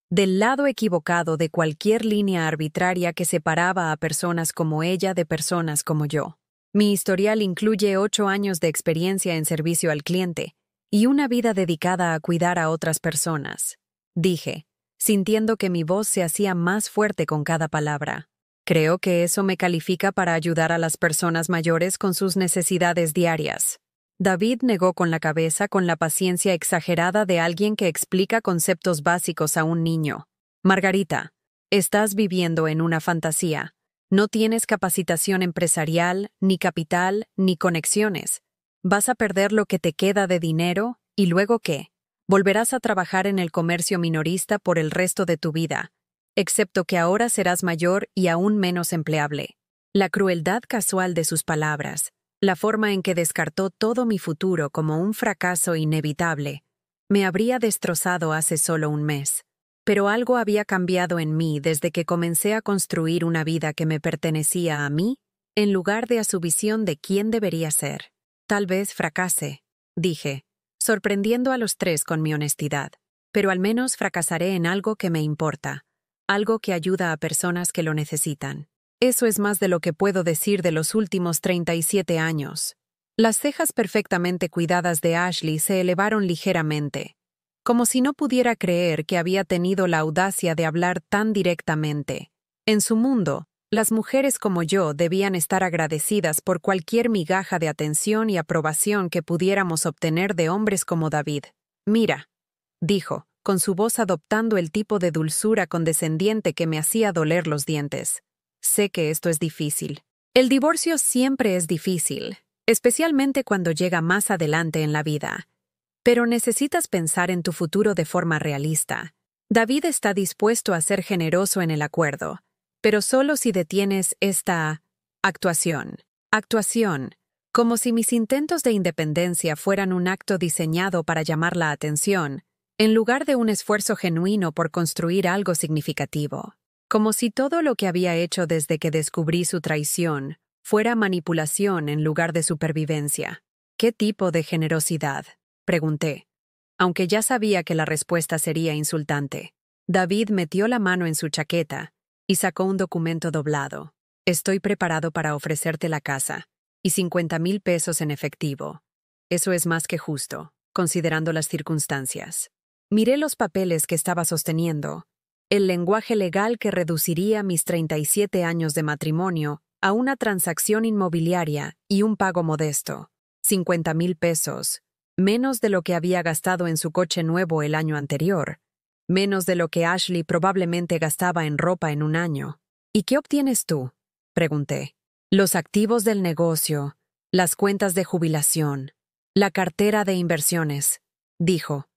del lado equivocado de cualquier línea arbitraria que separaba a personas como ella de personas como yo. Mi historial incluye 8 años de experiencia en servicio al cliente y una vida dedicada a cuidar a otras personas, dije, sintiendo que mi voz se hacía más fuerte con cada palabra. Creo que eso me califica para ayudar a las personas mayores con sus necesidades diarias. David negó con la cabeza con la paciencia exagerada de alguien que explica conceptos básicos a un niño. Margarita, estás viviendo en una fantasía. No tienes capacitación empresarial, ni capital, ni conexiones. Vas a perder lo que te queda de dinero, ¿y luego qué? Volverás a trabajar en el comercio minorista por el resto de tu vida, excepto que ahora serás mayor y aún menos empleable. La crueldad casual de sus palabras, la forma en que descartó todo mi futuro como un fracaso inevitable, me habría destrozado hace solo un mes. Pero algo había cambiado en mí desde que comencé a construir una vida que me pertenecía a mí, en lugar de a su visión de quién debería ser. Tal vez fracase, dije, sorprendiendo a los tres con mi honestidad, pero al menos fracasaré en algo que me importa, algo que ayuda a personas que lo necesitan. Eso es más de lo que puedo decir de los últimos 37 años. Las cejas perfectamente cuidadas de Ashley se elevaron ligeramente, como si no pudiera creer que había tenido la audacia de hablar tan directamente. En su mundo, las mujeres como yo debían estar agradecidas por cualquier migaja de atención y aprobación que pudiéramos obtener de hombres como David. Mira, dijo, con su voz adoptando el tipo de dulzura condescendiente que me hacía doler los dientes. Sé que esto es difícil. El divorcio siempre es difícil, especialmente cuando llega más adelante en la vida. Pero necesitas pensar en tu futuro de forma realista. David está dispuesto a ser generoso en el acuerdo, pero solo si detienes esta actuación. Actuación, como si mis intentos de independencia fueran un acto diseñado para llamar la atención, en lugar de un esfuerzo genuino por construir algo significativo. Como si todo lo que había hecho desde que descubrí su traición fuera manipulación en lugar de supervivencia. ¿Qué tipo de generosidad?, pregunté, aunque ya sabía que la respuesta sería insultante. David metió la mano en su chaqueta y sacó un documento doblado. Estoy preparado para ofrecerte la casa, y 50,000 pesos en efectivo. Eso es más que justo, considerando las circunstancias. Miré los papeles que estaba sosteniendo, el lenguaje legal que reduciría mis 37 años de matrimonio a una transacción inmobiliaria y un pago modesto. 50,000 pesos, menos de lo que había gastado en su coche nuevo el año anterior, menos de lo que Ashley probablemente gastaba en ropa en un año. ¿Y qué obtienes tú?, pregunté. Los activos del negocio, las cuentas de jubilación, la cartera de inversiones, dijo,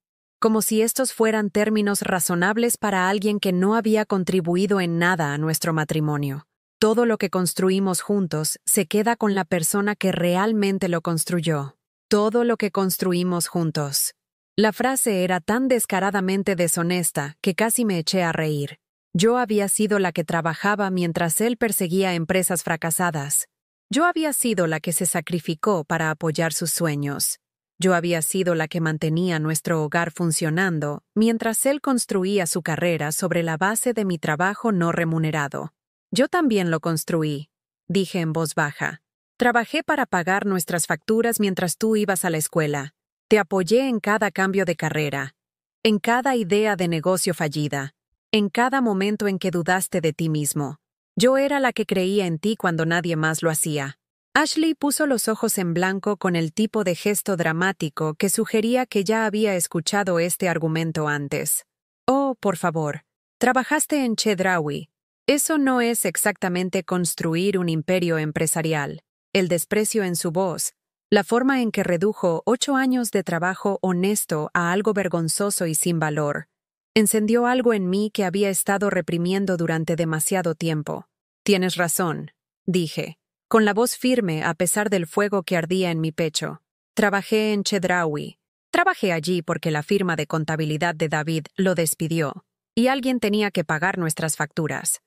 como si estos fueran términos razonables para alguien que no había contribuido en nada a nuestro matrimonio. Todo lo que construimos juntos se queda con la persona que realmente lo construyó. Todo lo que construimos juntos. La frase era tan descaradamente deshonesta que casi me eché a reír. Yo había sido la que trabajaba mientras él perseguía empresas fracasadas. Yo había sido la que se sacrificó para apoyar sus sueños. Yo había sido la que mantenía nuestro hogar funcionando mientras él construía su carrera sobre la base de mi trabajo no remunerado. Yo también lo construí, dije en voz baja. Trabajé para pagar nuestras facturas mientras tú ibas a la escuela. Te apoyé en cada cambio de carrera, en cada idea de negocio fallida, en cada momento en que dudaste de ti mismo. Yo era la que creía en ti cuando nadie más lo hacía. Ashley puso los ojos en blanco con el tipo de gesto dramático que sugería que ya había escuchado este argumento antes. Oh, por favor, trabajaste en Chedraui. Eso no es exactamente construir un imperio empresarial. El desprecio en su voz, la forma en que redujo 8 años de trabajo honesto a algo vergonzoso y sin valor, encendió algo en mí que había estado reprimiendo durante demasiado tiempo. Tienes razón, dije, con la voz firme a pesar del fuego que ardía en mi pecho. Trabajé en Chedraui. Trabajé allí porque la firma de contabilidad de David lo despidió, y alguien tenía que pagar nuestras facturas.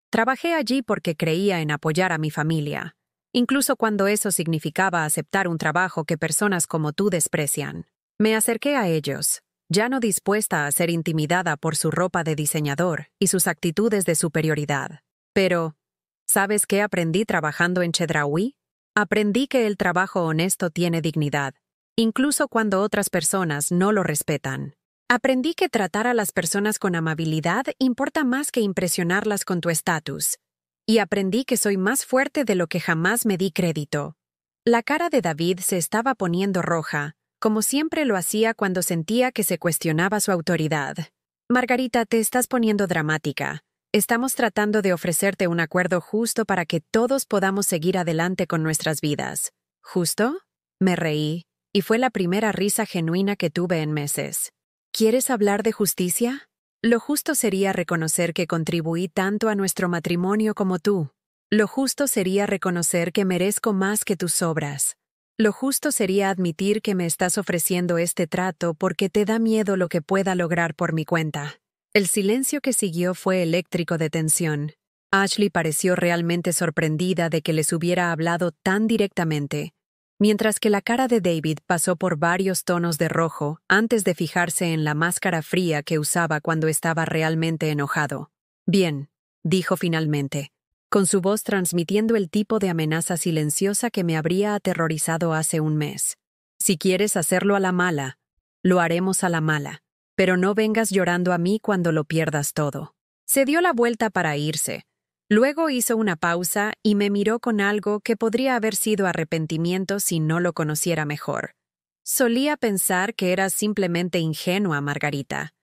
Trabajé allí porque creía en apoyar a mi familia, incluso cuando eso significaba aceptar un trabajo que personas como tú desprecian. Me acerqué a ellos, ya no dispuesta a ser intimidada por su ropa de diseñador y sus actitudes de superioridad. Pero, ¿sabes qué aprendí trabajando en Chedraui? Aprendí que el trabajo honesto tiene dignidad, incluso cuando otras personas no lo respetan. Aprendí que tratar a las personas con amabilidad importa más que impresionarlas con tu estatus. Y aprendí que soy más fuerte de lo que jamás me di crédito. La cara de David se estaba poniendo roja, como siempre lo hacía cuando sentía que se cuestionaba su autoridad. Margarita, te estás poniendo dramática. Estamos tratando de ofrecerte un acuerdo justo para que todos podamos seguir adelante con nuestras vidas. ¿Justo? Me reí, y fue la primera risa genuina que tuve en meses. ¿Quieres hablar de justicia? Lo justo sería reconocer que contribuí tanto a nuestro matrimonio como tú. Lo justo sería reconocer que merezco más que tus obras. Lo justo sería admitir que me estás ofreciendo este trato porque te da miedo lo que pueda lograr por mi cuenta. El silencio que siguió fue eléctrico de tensión. Ashley pareció realmente sorprendida de que les hubiera hablado tan directamente, mientras que la cara de David pasó por varios tonos de rojo antes de fijarse en la máscara fría que usaba cuando estaba realmente enojado. Bien, dijo finalmente, con su voz transmitiendo el tipo de amenaza silenciosa que me habría aterrorizado hace un mes. Si quieres hacerlo a la mala, lo haremos a la mala, pero no vengas llorando a mí cuando lo pierdas todo. Se dio la vuelta para irse. Luego hizo una pausa y me miró con algo que podría haber sido arrepentimiento si no lo conociera mejor. Solía pensar que eras simplemente ingenua, Margarita.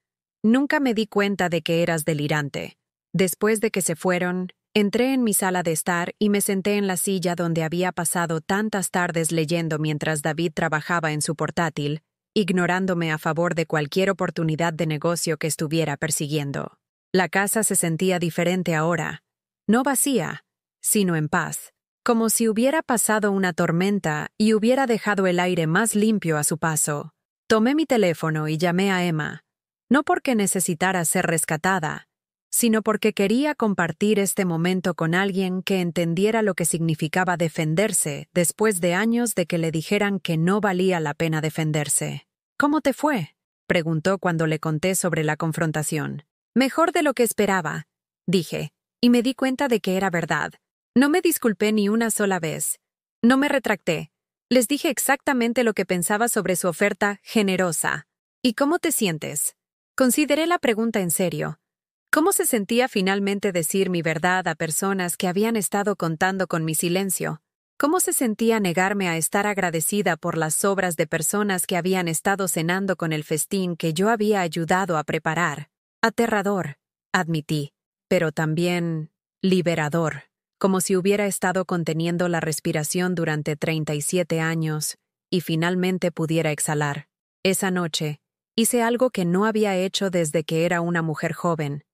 Nunca me di cuenta de que eras delirante. Después de que se fueron, entré en mi sala de estar y me senté en la silla donde había pasado tantas tardes leyendo mientras David trabajaba en su portátil, ignorándome a favor de cualquier oportunidad de negocio que estuviera persiguiendo. La casa se sentía diferente ahora. No vacía, sino en paz, como si hubiera pasado una tormenta y hubiera dejado el aire más limpio a su paso. Tomé mi teléfono y llamé a Emma, no porque necesitara ser rescatada, sino porque quería compartir este momento con alguien que entendiera lo que significaba defenderse después de años de que le dijeran que no valía la pena defenderse. ¿Cómo te fue?, preguntó cuando le conté sobre la confrontación. Mejor de lo que esperaba, dije. y me di cuenta de que era verdad. No me disculpé ni una sola vez. No me retracté. Les dije exactamente lo que pensaba sobre su oferta generosa. ¿Y cómo te sientes? Consideré la pregunta en serio. ¿Cómo se sentía finalmente decir mi verdad a personas que habían estado contando con mi silencio? ¿Cómo se sentía negarme a estar agradecida por las sobras de personas que habían estado cenando con el festín que yo había ayudado a preparar? Aterrador, admití, pero también liberador, como si hubiera estado conteniendo la respiración durante 37 años y finalmente pudiera exhalar. Esa noche, hice algo que no había hecho desde que era una mujer joven.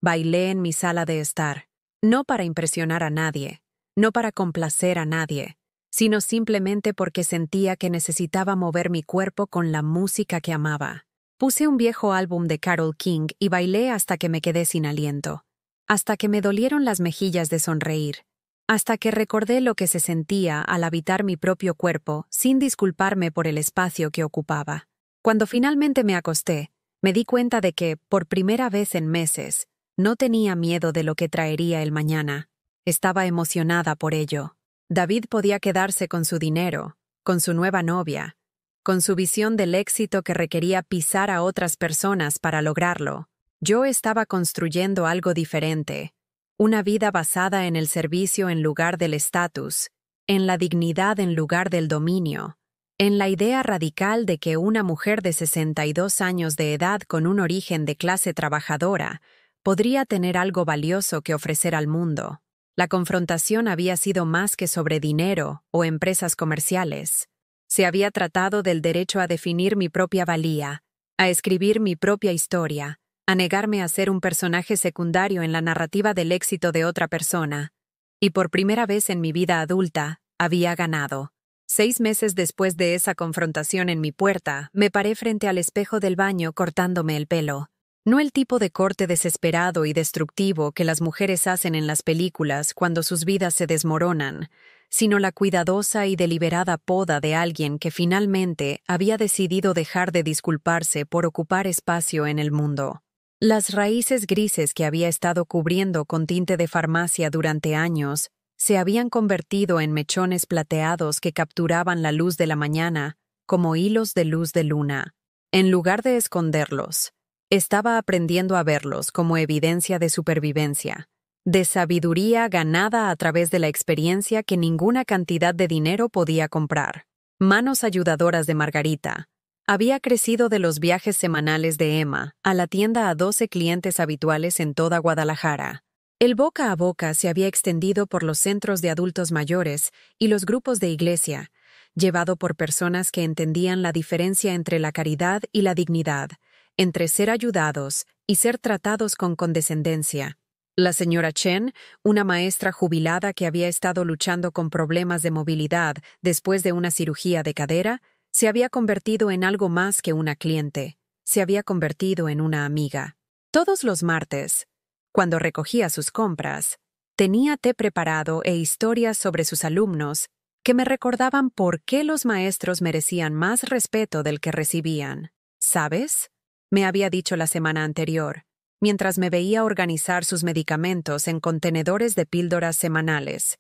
Bailé en mi sala de estar, no para impresionar a nadie, no para complacer a nadie, sino simplemente porque sentía que necesitaba mover mi cuerpo con la música que amaba. Puse un viejo álbum de Carole King y bailé hasta que me quedé sin aliento, hasta que me dolieron las mejillas de sonreír, hasta que recordé lo que se sentía al habitar mi propio cuerpo sin disculparme por el espacio que ocupaba. Cuando finalmente me acosté, me di cuenta de que, por primera vez en meses, no tenía miedo de lo que traería el mañana. Estaba emocionada por ello. David podía quedarse con su dinero, con su nueva novia, con su visión del éxito que requería pisar a otras personas para lograrlo. Yo estaba construyendo algo diferente, una vida basada en el servicio en lugar del estatus, en la dignidad en lugar del dominio, en la idea radical de que una mujer de 62 años de edad con un origen de clase trabajadora podría tener algo valioso que ofrecer al mundo. La confrontación había sido más que sobre dinero o empresas comerciales. Se había tratado del derecho a definir mi propia valía, a escribir mi propia historia, a negarme a ser un personaje secundario en la narrativa del éxito de otra persona. Y por primera vez en mi vida adulta, había ganado. 6 meses después de esa confrontación en mi puerta, me paré frente al espejo del baño cortándome el pelo. No el tipo de corte desesperado y destructivo que las mujeres hacen en las películas cuando sus vidas se desmoronan, sino la cuidadosa y deliberada poda de alguien que finalmente había decidido dejar de disculparse por ocupar espacio en el mundo. Las raíces grises que había estado cubriendo con tinte de farmacia durante años se habían convertido en mechones plateados que capturaban la luz de la mañana como hilos de luz de luna. En lugar de esconderlos, estaba aprendiendo a verlos como evidencia de supervivencia, de sabiduría ganada a través de la experiencia que ninguna cantidad de dinero podía comprar. Manos ayudadoras de Margarita. Había crecido de los viajes semanales de Emma a la tienda a 12 clientes habituales en toda Guadalajara. El boca a boca se había extendido por los centros de adultos mayores y los grupos de iglesia, llevado por personas que entendían la diferencia entre la caridad y la dignidad, entre ser ayudados y ser tratados con condescendencia. La señora Chen, una maestra jubilada que había estado luchando con problemas de movilidad después de una cirugía de cadera, se había convertido en algo más que una cliente. Se había convertido en una amiga. Todos los martes, cuando recogía sus compras, tenía té preparado e historias sobre sus alumnos que me recordaban por qué los maestros merecían más respeto del que recibían. ¿Sabes?, me había dicho la semana anterior, mientras me veía organizar sus medicamentos en contenedores de píldoras semanales.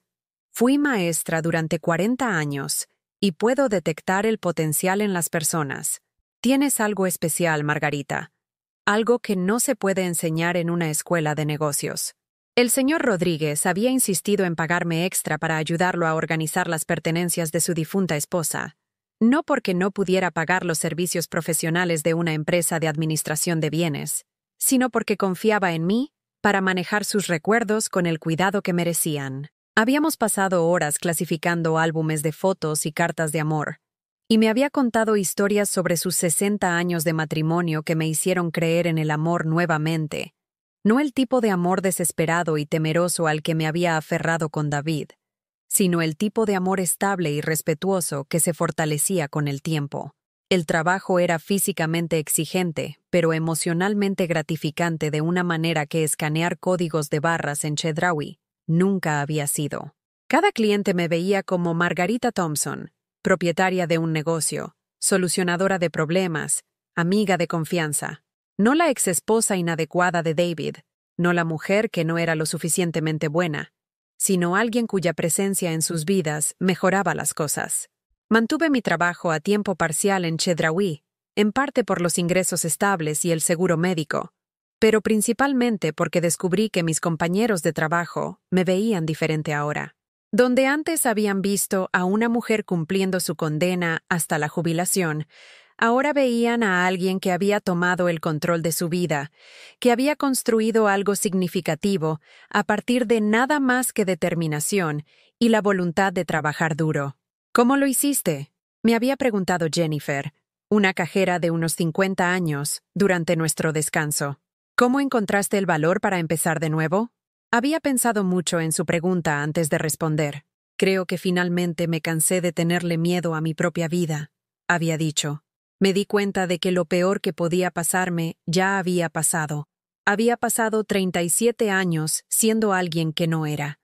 Fui maestra durante 40 años y puedo detectar el potencial en las personas. Tienes algo especial, Margarita. Algo que no se puede enseñar en una escuela de negocios. El señor Rodríguez había insistido en pagarme extra para ayudarlo a organizar las pertenencias de su difunta esposa. No porque no pudiera pagar los servicios profesionales de una empresa de administración de bienes, sino porque confiaba en mí para manejar sus recuerdos con el cuidado que merecían. Habíamos pasado horas clasificando álbumes de fotos y cartas de amor, y me había contado historias sobre sus 60 años de matrimonio que me hicieron creer en el amor nuevamente, no el tipo de amor desesperado y temeroso al que me había aferrado con David, sino el tipo de amor estable y respetuoso que se fortalecía con el tiempo. El trabajo era físicamente exigente, pero emocionalmente gratificante de una manera que escanear códigos de barras en Chedraui nunca había sido. Cada cliente me veía como Margarita Thompson, propietaria de un negocio, solucionadora de problemas, amiga de confianza. No la exesposa inadecuada de David, no la mujer que no era lo suficientemente buena, sino alguien cuya presencia en sus vidas mejoraba las cosas. Mantuve mi trabajo a tiempo parcial en Chedraui, en parte por los ingresos estables y el seguro médico, pero principalmente porque descubrí que mis compañeros de trabajo me veían diferente ahora. Donde antes habían visto a una mujer cumpliendo su condena hasta la jubilación, ahora veían a alguien que había tomado el control de su vida, que había construido algo significativo a partir de nada más que determinación y la voluntad de trabajar duro. ¿Cómo lo hiciste?, me había preguntado Jennifer, una cajera de unos 50 años, durante nuestro descanso. ¿Cómo encontraste el valor para empezar de nuevo? Había pensado mucho en su pregunta antes de responder. Creo que finalmente me cansé de tenerle miedo a mi propia vida, había dicho. Me di cuenta de que lo peor que podía pasarme ya había pasado. Había pasado 37 años siendo alguien que no era.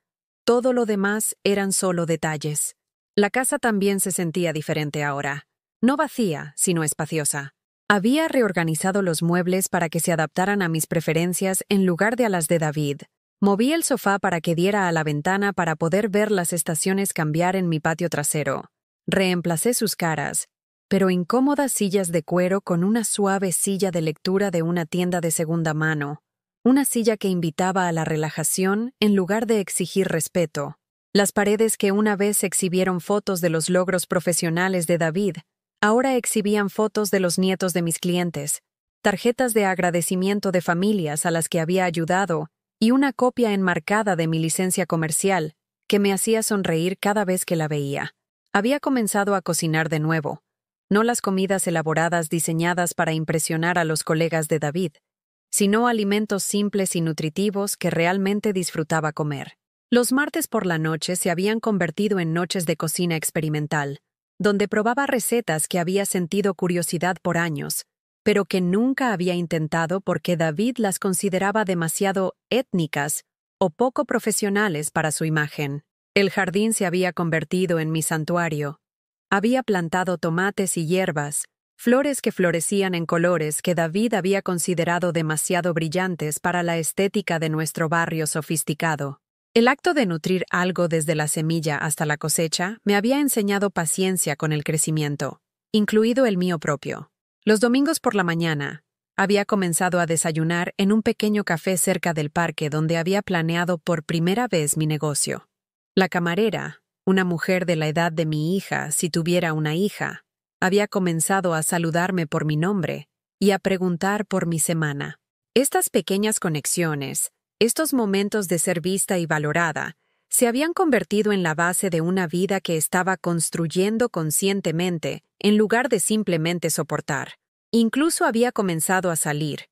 Todo lo demás eran solo detalles. La casa también se sentía diferente ahora. No vacía, sino espaciosa. Había reorganizado los muebles para que se adaptaran a mis preferencias en lugar de a las de David. Moví el sofá para que diera a la ventana para poder ver las estaciones cambiar en mi patio trasero. Reemplacé sus caras, pero incómodas sillas de cuero con una suave silla de lectura de una tienda de segunda mano. Una silla que invitaba a la relajación en lugar de exigir respeto. Las paredes que una vez exhibieron fotos de los logros profesionales de David, ahora exhibían fotos de los nietos de mis clientes, tarjetas de agradecimiento de familias a las que había ayudado y una copia enmarcada de mi licencia comercial, que me hacía sonreír cada vez que la veía. Había comenzado a cocinar de nuevo, no las comidas elaboradas diseñadas para impresionar a los colegas de David, sino alimentos simples y nutritivos que realmente disfrutaba comer. Los martes por la noche se habían convertido en noches de cocina experimental, donde probaba recetas que había sentido curiosidad por años, pero que nunca había intentado porque David las consideraba demasiado étnicas o poco profesionales para su imagen. El jardín se había convertido en mi santuario. Había plantado tomates y hierbas, flores que florecían en colores que David había considerado demasiado brillantes para la estética de nuestro barrio sofisticado. El acto de nutrir algo desde la semilla hasta la cosecha me había enseñado paciencia con el crecimiento, incluido el mío propio. Los domingos por la mañana, había comenzado a desayunar en un pequeño café cerca del parque donde había planeado por primera vez mi negocio. La camarera, una mujer de la edad de mi hija si tuviera una hija, había comenzado a saludarme por mi nombre y a preguntar por mi semana. Estas pequeñas conexiones, estos momentos de ser vista y valorada, se habían convertido en la base de una vida que estaba construyendo conscientemente en lugar de simplemente soportar. Incluso había comenzado a salir,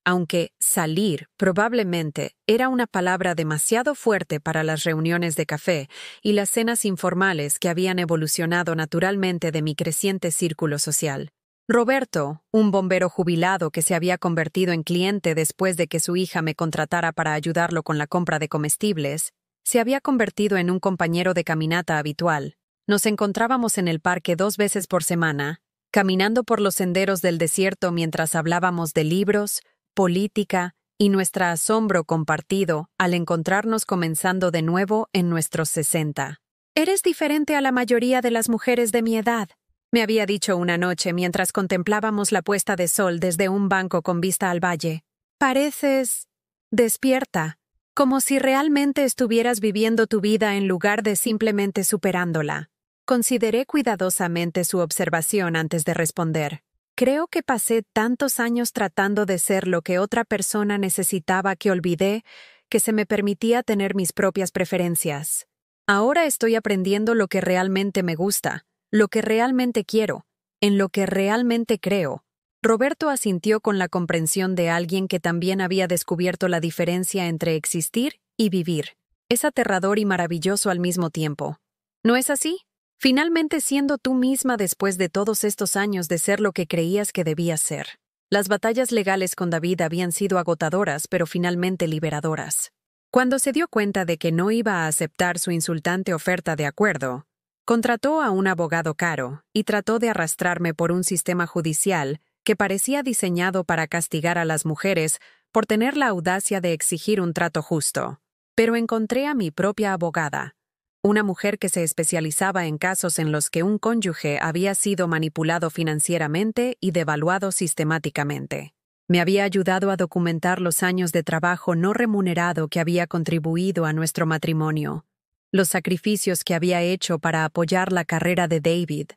aunque salir probablemente era una palabra demasiado fuerte para las reuniones de café y las cenas informales que habían evolucionado naturalmente de mi creciente círculo social. Roberto, un bombero jubilado que se había convertido en cliente después de que su hija me contratara para ayudarlo con la compra de comestibles, se había convertido en un compañero de caminata habitual. Nos encontrábamos en el parque 2 veces por semana, caminando por los senderos del desierto mientras hablábamos de libros, política y nuestro asombro compartido al encontrarnos comenzando de nuevo en nuestros 60. «Eres diferente a la mayoría de las mujeres de mi edad», me había dicho una noche mientras contemplábamos la puesta de sol desde un banco con vista al valle. «Pareces despierta, como si realmente estuvieras viviendo tu vida en lugar de simplemente superándola». Consideré cuidadosamente su observación antes de responder. Creo que pasé tantos años tratando de ser lo que otra persona necesitaba que olvidé que se me permitía tener mis propias preferencias. Ahora estoy aprendiendo lo que realmente me gusta, lo que realmente quiero, en lo que realmente creo. Roberto asintió con la comprensión de alguien que también había descubierto la diferencia entre existir y vivir. Es aterrador y maravilloso al mismo tiempo. ¿No es así? Finalmente siendo tú misma después de todos estos años de ser lo que creías que debías ser. Las batallas legales con David habían sido agotadoras, pero finalmente liberadoras. Cuando se dio cuenta de que no iba a aceptar su insultante oferta de acuerdo, contrató a un abogado caro y trató de arrastrarme por un sistema judicial que parecía diseñado para castigar a las mujeres por tener la audacia de exigir un trato justo. Pero encontré a mi propia abogada, una mujer que se especializaba en casos en los que un cónyuge había sido manipulado financieramente y devaluado sistemáticamente. Me había ayudado a documentar los años de trabajo no remunerado que había contribuido a nuestro matrimonio, los sacrificios que había hecho para apoyar la carrera de David,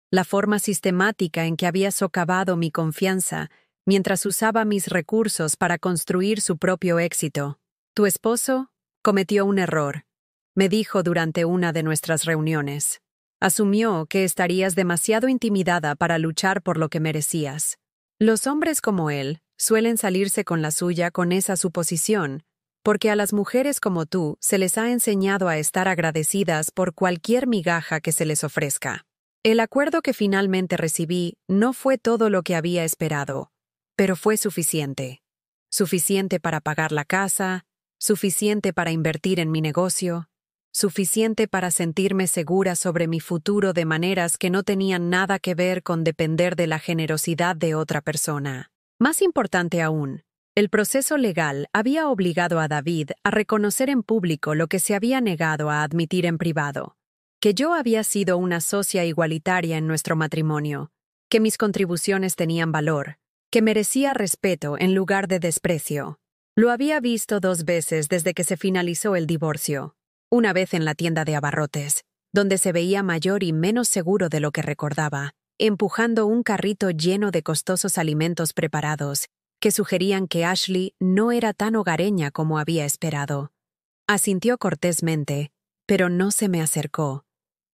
la forma sistemática en que había socavado mi confianza mientras usaba mis recursos para construir su propio éxito. Tu esposo cometió un error, me dijo durante una de nuestras reuniones. Asumió que estarías demasiado intimidada para luchar por lo que merecías. Los hombres como él suelen salirse con la suya con esa suposición, porque a las mujeres como tú se les ha enseñado a estar agradecidas por cualquier migaja que se les ofrezca. El acuerdo que finalmente recibí no fue todo lo que había esperado, pero fue suficiente. Suficiente para pagar la casa, suficiente para invertir en mi negocio, suficiente para sentirme segura sobre mi futuro de maneras que no tenían nada que ver con depender de la generosidad de otra persona. Más importante aún, el proceso legal había obligado a David a reconocer en público lo que se había negado a admitir en privado, que yo había sido una socia igualitaria en nuestro matrimonio, que mis contribuciones tenían valor, que merecía respeto en lugar de desprecio. Lo había visto 2 veces desde que se finalizó el divorcio, una vez en la tienda de abarrotes, donde se veía mayor y menos seguro de lo que recordaba, empujando un carrito lleno de costosos alimentos preparados que sugerían que Ashley no era tan hogareña como había esperado. Asintió cortésmente, pero no se me acercó,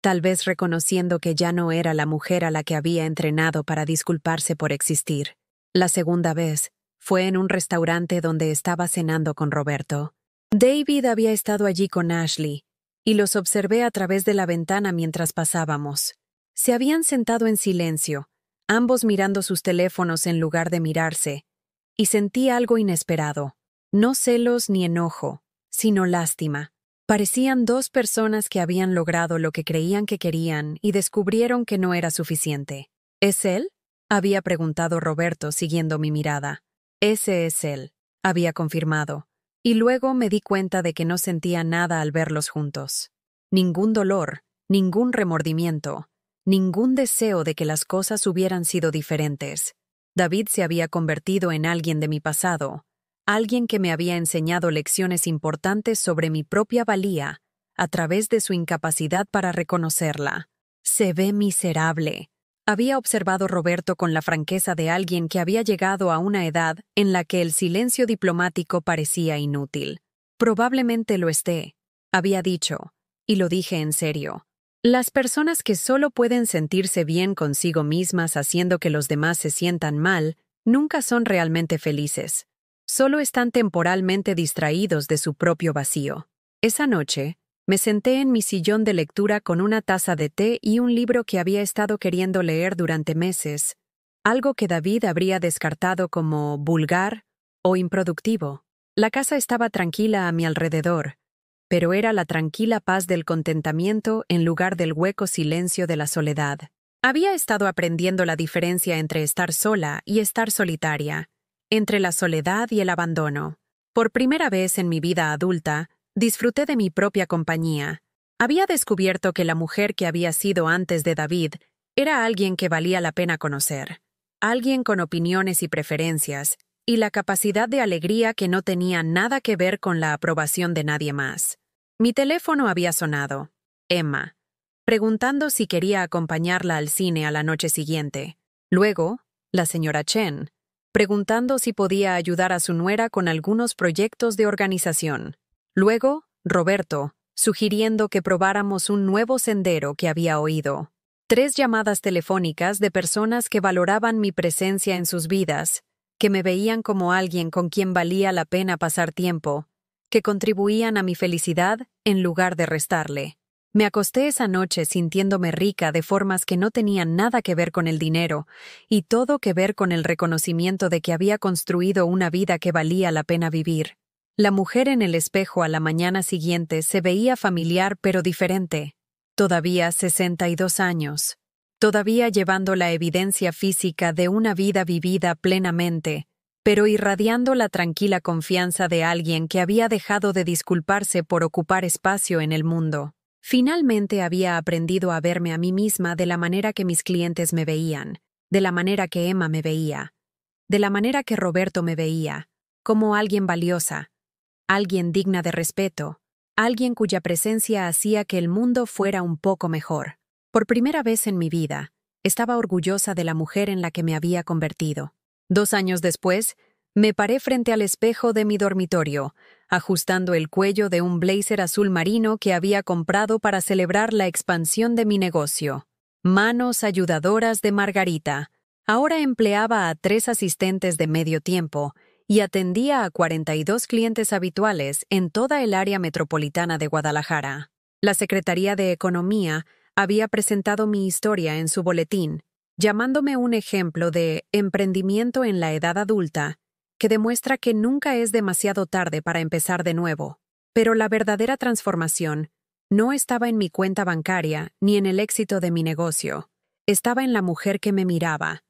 tal vez reconociendo que ya no era la mujer a la que había entrenado para disculparse por existir. La segunda vez fue en un restaurante donde estaba cenando con Roberto. David había estado allí con Ashley, y los observé a través de la ventana mientras pasábamos. Se habían sentado en silencio, ambos mirando sus teléfonos en lugar de mirarse, y sentí algo inesperado. No celos ni enojo, sino lástima. Parecían 2 personas que habían logrado lo que creían que querían y descubrieron que no era suficiente. ¿Es él?, había preguntado Roberto siguiendo mi mirada. Ese es él, había confirmado, y luego me di cuenta de que no sentía nada al verlos juntos. Ningún dolor, ningún remordimiento, ningún deseo de que las cosas hubieran sido diferentes. David se había convertido en alguien de mi pasado, alguien que me había enseñado lecciones importantes sobre mi propia valía a través de su incapacidad para reconocerla. Se ve miserable, había observado Roberto con la franqueza de alguien que había llegado a una edad en la que el silencio diplomático parecía inútil. Probablemente lo esté, había dicho, y lo dije en serio. Las personas que solo pueden sentirse bien consigo mismas haciendo que los demás se sientan mal, nunca son realmente felices. Solo están temporalmente distraídos de su propio vacío. Esa noche, me senté en mi sillón de lectura con una taza de té y un libro que había estado queriendo leer durante meses, algo que David habría descartado como vulgar o improductivo. La casa estaba tranquila a mi alrededor, pero era la tranquila paz del contentamiento en lugar del hueco silencio de la soledad. Había estado aprendiendo la diferencia entre estar sola y estar solitaria, entre la soledad y el abandono. Por primera vez en mi vida adulta, disfruté de mi propia compañía. Había descubierto que la mujer que había sido antes de David era alguien que valía la pena conocer, alguien con opiniones y preferencias, y la capacidad de alegría que no tenía nada que ver con la aprobación de nadie más. Mi teléfono había sonado. Emma, preguntando si quería acompañarla al cine a la noche siguiente. Luego, la señora Chen, preguntando si podía ayudar a su nuera con algunos proyectos de organización. Luego, Roberto, sugiriendo que probáramos un nuevo sendero que había oído. 3 llamadas telefónicas de personas que valoraban mi presencia en sus vidas, que me veían como alguien con quien valía la pena pasar tiempo, que contribuían a mi felicidad en lugar de restarle. Me acosté esa noche sintiéndome rica de formas que no tenían nada que ver con el dinero y todo que ver con el reconocimiento de que había construido una vida que valía la pena vivir. La mujer en el espejo a la mañana siguiente se veía familiar pero diferente. Todavía 62 años. todavía llevando la evidencia física de una vida vivida plenamente, pero irradiando la tranquila confianza de alguien que había dejado de disculparse por ocupar espacio en el mundo. Finalmente había aprendido a verme a mí misma de la manera que mis clientes me veían, de la manera que Emma me veía, de la manera que Roberto me veía, como alguien valiosa, alguien digna de respeto, alguien cuya presencia hacía que el mundo fuera un poco mejor. Por primera vez en mi vida, estaba orgullosa de la mujer en la que me había convertido. 2 años después, me paré frente al espejo de mi dormitorio, ajustando el cuello de un blazer azul marino que había comprado para celebrar la expansión de mi negocio. Manos ayudadoras de Margarita. Ahora empleaba a 3 asistentes de medio tiempo y atendía a 42 clientes habituales en toda el área metropolitana de Guadalajara. La Secretaría de Economía había presentado mi historia en su boletín, llamándome un ejemplo de emprendimiento en la edad adulta, que demuestra que nunca es demasiado tarde para empezar de nuevo. Pero la verdadera transformación no estaba en mi cuenta bancaria ni en el éxito de mi negocio. Estaba en la mujer que me miraba,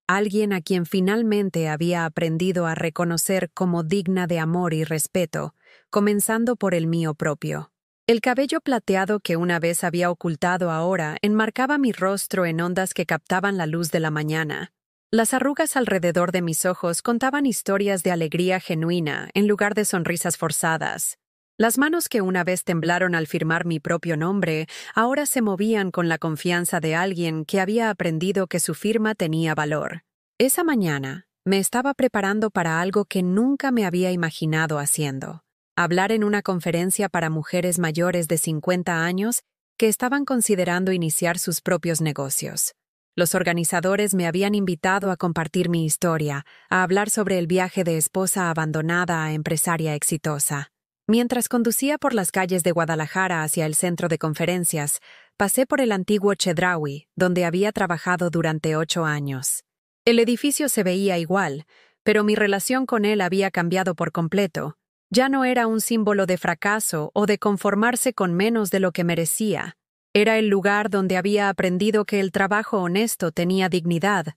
alguien a quien finalmente había aprendido a reconocer como digna de amor y respeto, comenzando por el mío propio. El cabello plateado que una vez había ocultado ahora enmarcaba mi rostro en ondas que captaban la luz de la mañana. Las arrugas alrededor de mis ojos contaban historias de alegría genuina en lugar de sonrisas forzadas. Las manos que una vez temblaron al firmar mi propio nombre, ahora se movían con la confianza de alguien que había aprendido que su firma tenía valor. Esa mañana, me estaba preparando para algo que nunca me había imaginado haciendo: hablar en una conferencia para mujeres mayores de 50 años que estaban considerando iniciar sus propios negocios. Los organizadores me habían invitado a compartir mi historia, a hablar sobre el viaje de esposa abandonada a empresaria exitosa. Mientras conducía por las calles de Guadalajara hacia el centro de conferencias, pasé por el antiguo Chedraui, donde había trabajado durante 8 años. El edificio se veía igual, pero mi relación con él había cambiado por completo. Ya no era un símbolo de fracaso o de conformarse con menos de lo que merecía. Era el lugar donde había aprendido que el trabajo honesto tenía dignidad,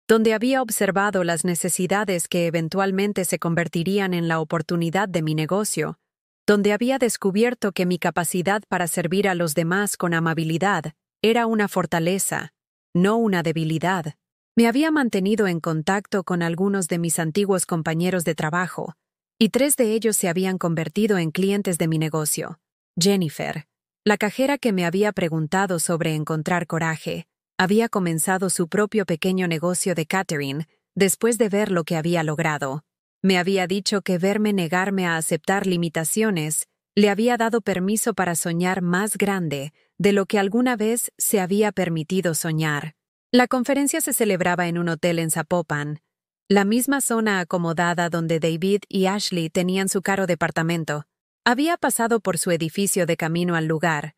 donde había observado las necesidades que eventualmente se convertirían en la oportunidad de mi negocio, donde había descubierto que mi capacidad para servir a los demás con amabilidad era una fortaleza, no una debilidad. Me había mantenido en contacto con algunos de mis antiguos compañeros de trabajo, y 3 de ellos se habían convertido en clientes de mi negocio. Jennifer, la cajera que me había preguntado sobre encontrar coraje, había comenzado su propio pequeño negocio de catering después de ver lo que había logrado. Me había dicho que verme negarme a aceptar limitaciones le había dado permiso para soñar más grande de lo que alguna vez se había permitido soñar. La conferencia se celebraba en un hotel en Zapopan, la misma zona acomodada donde David y Ashley tenían su caro departamento. Había pasado por su edificio de camino al lugar,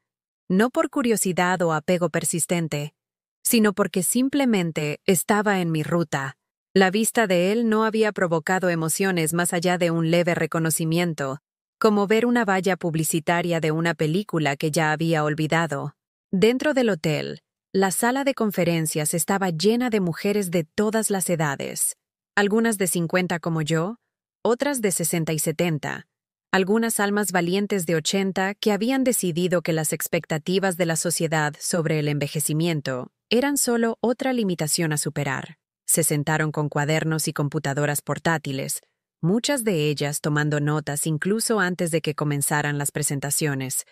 no por curiosidad o apego persistente, sino porque simplemente estaba en mi ruta. La vista de él no había provocado emociones más allá de un leve reconocimiento, como ver una valla publicitaria de una película que ya había olvidado. Dentro del hotel, la sala de conferencias estaba llena de mujeres de todas las edades, algunas de 50 como yo, otras de 60 y 70, algunas almas valientes de 80 que habían decidido que las expectativas de la sociedad sobre el envejecimiento eran solo otra limitación a superar. Se sentaron con cuadernos y computadoras portátiles, muchas de ellas tomando notas incluso antes de que comenzaran las presentaciones,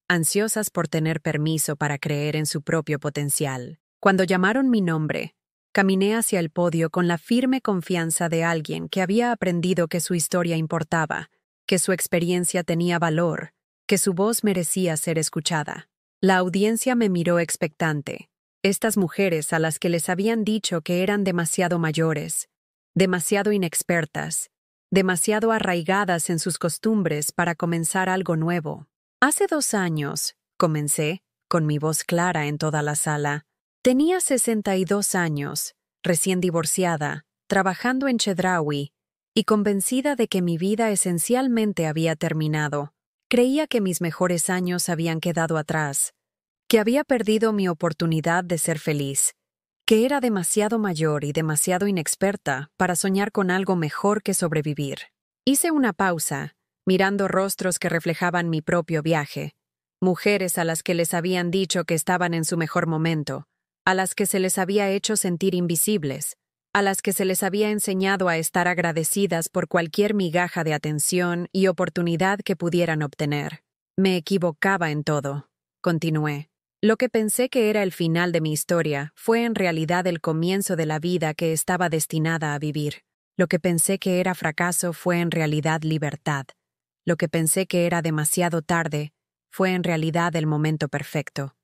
ansiosas por tener permiso para creer en su propio potencial. Cuando llamaron mi nombre, caminé hacia el podio con la firme confianza de alguien que había aprendido que su historia importaba, que su experiencia tenía valor, que su voz merecía ser escuchada. La audiencia me miró expectante. Estas mujeres a las que les habían dicho que eran demasiado mayores, demasiado inexpertas, demasiado arraigadas en sus costumbres para comenzar algo nuevo. Hace 2 años, comencé, con mi voz clara en toda la sala. Tenía 62 años, recién divorciada, trabajando en Chedraui, y convencida de que mi vida esencialmente había terminado. Creía que mis mejores años habían quedado atrás, que había perdido mi oportunidad de ser feliz, que era demasiado mayor y demasiado inexperta para soñar con algo mejor que sobrevivir. Hice una pausa, mirando rostros que reflejaban mi propio viaje, mujeres a las que les habían dicho que estaban en su mejor momento, a las que se les había hecho sentir invisibles, a las que se les había enseñado a estar agradecidas por cualquier migaja de atención y oportunidad que pudieran obtener. Me equivocaba en todo, continué. Lo que pensé que era el final de mi historia fue en realidad el comienzo de la vida que estaba destinada a vivir. Lo que pensé que era fracaso fue en realidad libertad. Lo que pensé que era demasiado tarde fue en realidad el momento perfecto.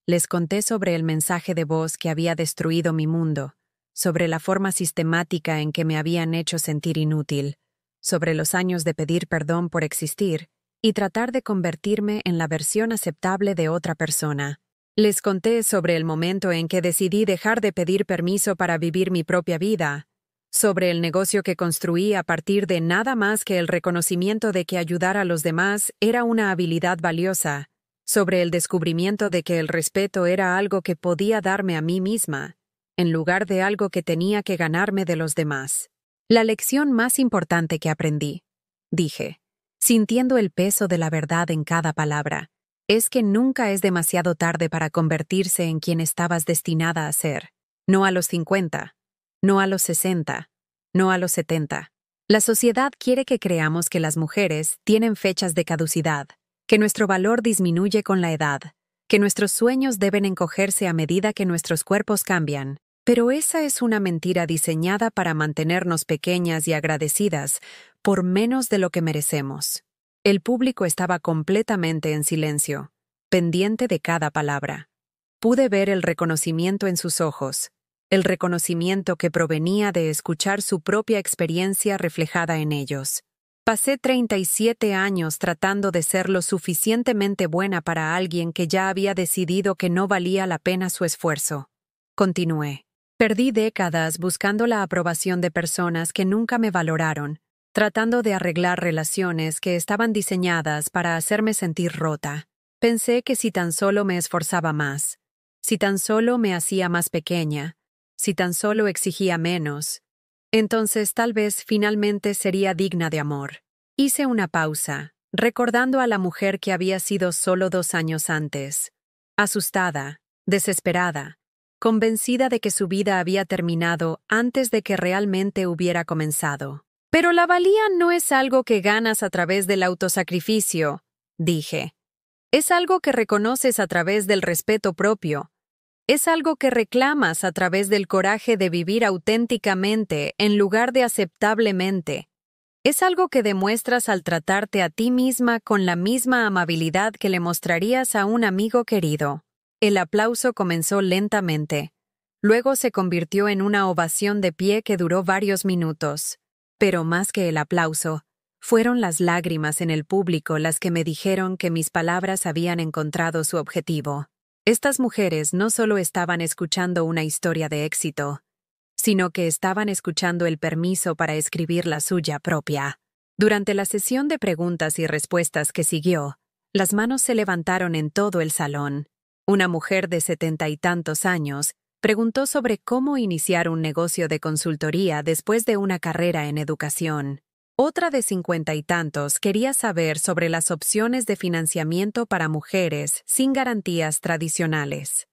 Les conté sobre el mensaje de voz que había destruido mi mundo, sobre la forma sistemática en que me habían hecho sentir inútil, sobre los años de pedir perdón por existir y tratar de convertirme en la versión aceptable de otra persona. Les conté sobre el momento en que decidí dejar de pedir permiso para vivir mi propia vida, sobre el negocio que construí a partir de nada más que el reconocimiento de que ayudar a los demás era una habilidad valiosa, sobre el descubrimiento de que el respeto era algo que podía darme a mí misma, en lugar de algo que tenía que ganarme de los demás. La lección más importante que aprendí, dije, sintiendo el peso de la verdad en cada palabra, es que nunca es demasiado tarde para convertirse en quien estabas destinada a ser. No a los 50, no a los 60, no a los 70. La sociedad quiere que creamos que las mujeres tienen fechas de caducidad, que nuestro valor disminuye con la edad, que nuestros sueños deben encogerse a medida que nuestros cuerpos cambian. Pero esa es una mentira diseñada para mantenernos pequeñas y agradecidas por menos de lo que merecemos. El público estaba completamente en silencio, pendiente de cada palabra. Pude ver el reconocimiento en sus ojos, el reconocimiento que provenía de escuchar su propia experiencia reflejada en ellos. Pasé 37 años tratando de ser lo suficientemente buena para alguien que ya había decidido que no valía la pena su esfuerzo. Continué. Perdí décadas buscando la aprobación de personas que nunca me valoraron, tratando de arreglar relaciones que estaban diseñadas para hacerme sentir rota. Pensé que si tan solo me esforzaba más, si tan solo me hacía más pequeña, si tan solo exigía menos, entonces tal vez finalmente sería digna de amor. Hice una pausa, recordando a la mujer que había sido solo 2 años antes. Asustada, desesperada, convencida de que su vida había terminado antes de que realmente hubiera comenzado. Pero la valía no es algo que ganas a través del autosacrificio, dije. Es algo que reconoces a través del respeto propio. Es algo que reclamas a través del coraje de vivir auténticamente en lugar de aceptablemente. Es algo que demuestras al tratarte a ti misma con la misma amabilidad que le mostrarías a un amigo querido. El aplauso comenzó lentamente. Luego se convirtió en una ovación de pie que duró varios minutos. Pero más que el aplauso, fueron las lágrimas en el público las que me dijeron que mis palabras habían encontrado su objetivo. Estas mujeres no solo estaban escuchando una historia de éxito, sino que estaban escuchando el permiso para escribir la suya propia. Durante la sesión de preguntas y respuestas que siguió, las manos se levantaron en todo el salón. Una mujer de 70 y tantos años preguntó sobre cómo iniciar un negocio de consultoría después de una carrera en educación. Otra de 50 y tantos quería saber sobre las opciones de financiamiento para mujeres sin garantías tradicionales.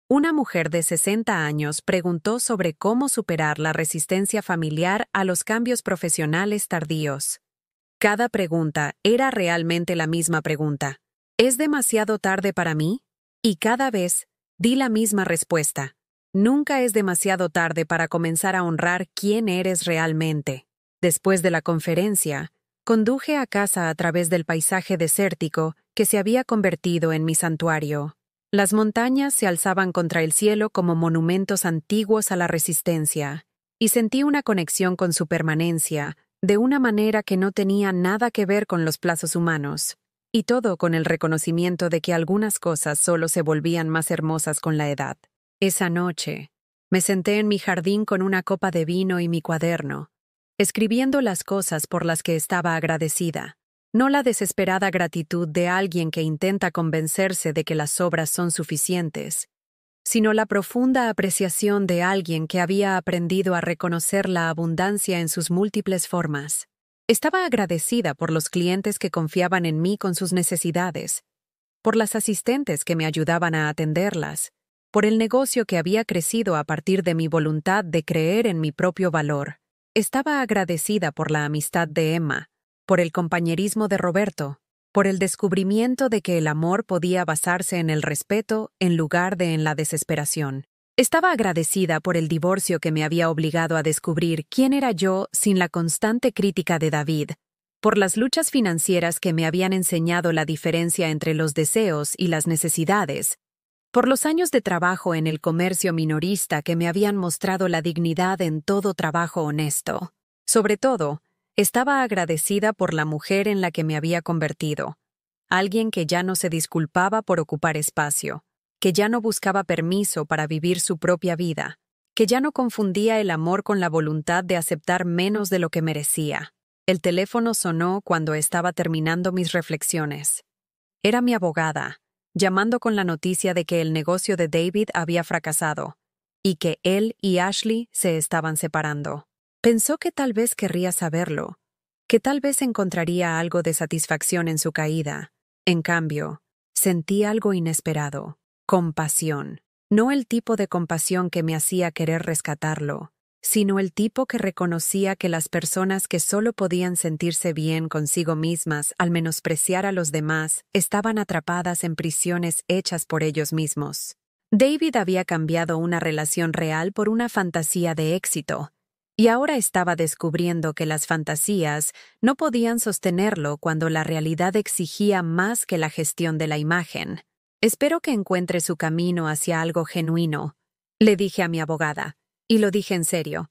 Una mujer de 60 años preguntó sobre cómo superar la resistencia familiar a los cambios profesionales tardíos. Cada pregunta era realmente la misma pregunta. ¿Es demasiado tarde para mí? Y cada vez di la misma respuesta. Nunca es demasiado tarde para comenzar a honrar quién eres realmente. Después de la conferencia, conduje a casa a través del paisaje desértico que se había convertido en mi santuario. Las montañas se alzaban contra el cielo como monumentos antiguos a la resistencia, y sentí una conexión con su permanencia, de una manera que no tenía nada que ver con los plazos humanos, y todo con el reconocimiento de que algunas cosas solo se volvían más hermosas con la edad. Esa noche, me senté en mi jardín con una copa de vino y mi cuaderno, escribiendo las cosas por las que estaba agradecida, no la desesperada gratitud de alguien que intenta convencerse de que las obras son suficientes, sino la profunda apreciación de alguien que había aprendido a reconocer la abundancia en sus múltiples formas. Estaba agradecida por los clientes que confiaban en mí con sus necesidades, por las asistentes que me ayudaban a atenderlas, por el negocio que había crecido a partir de mi voluntad de creer en mi propio valor. Estaba agradecida por la amistad de Emma, por el compañerismo de Roberto, por el descubrimiento de que el amor podía basarse en el respeto en lugar de en la desesperación. Estaba agradecida por el divorcio que me había obligado a descubrir quién era yo sin la constante crítica de David, por las luchas financieras que me habían enseñado la diferencia entre los deseos y las necesidades, por los años de trabajo en el comercio minorista que me habían mostrado la dignidad en todo trabajo honesto. Sobre todo, estaba agradecida por la mujer en la que me había convertido, alguien que ya no se disculpaba por ocupar espacio, que ya no buscaba permiso para vivir su propia vida, que ya no confundía el amor con la voluntad de aceptar menos de lo que merecía. El teléfono sonó cuando estaba terminando mis reflexiones. Era mi abogada, llamando con la noticia de que el negocio de David había fracasado y que él y Ashley se estaban separando. Pensó que tal vez querría saberlo, que tal vez encontraría algo de satisfacción en su caída. En cambio, sentí algo inesperado: compasión. No el tipo de compasión que me hacía querer rescatarlo, sino el tipo que reconocía que las personas que solo podían sentirse bien consigo mismas al menospreciar a los demás estaban atrapadas en prisiones hechas por ellos mismos. David había cambiado una relación real por una fantasía de éxito, y ahora estaba descubriendo que las fantasías no podían sostenerlo cuando la realidad exigía más que la gestión de la imagen. Espero que encuentre su camino hacia algo genuino, le dije a mi abogada, y lo dije en serio.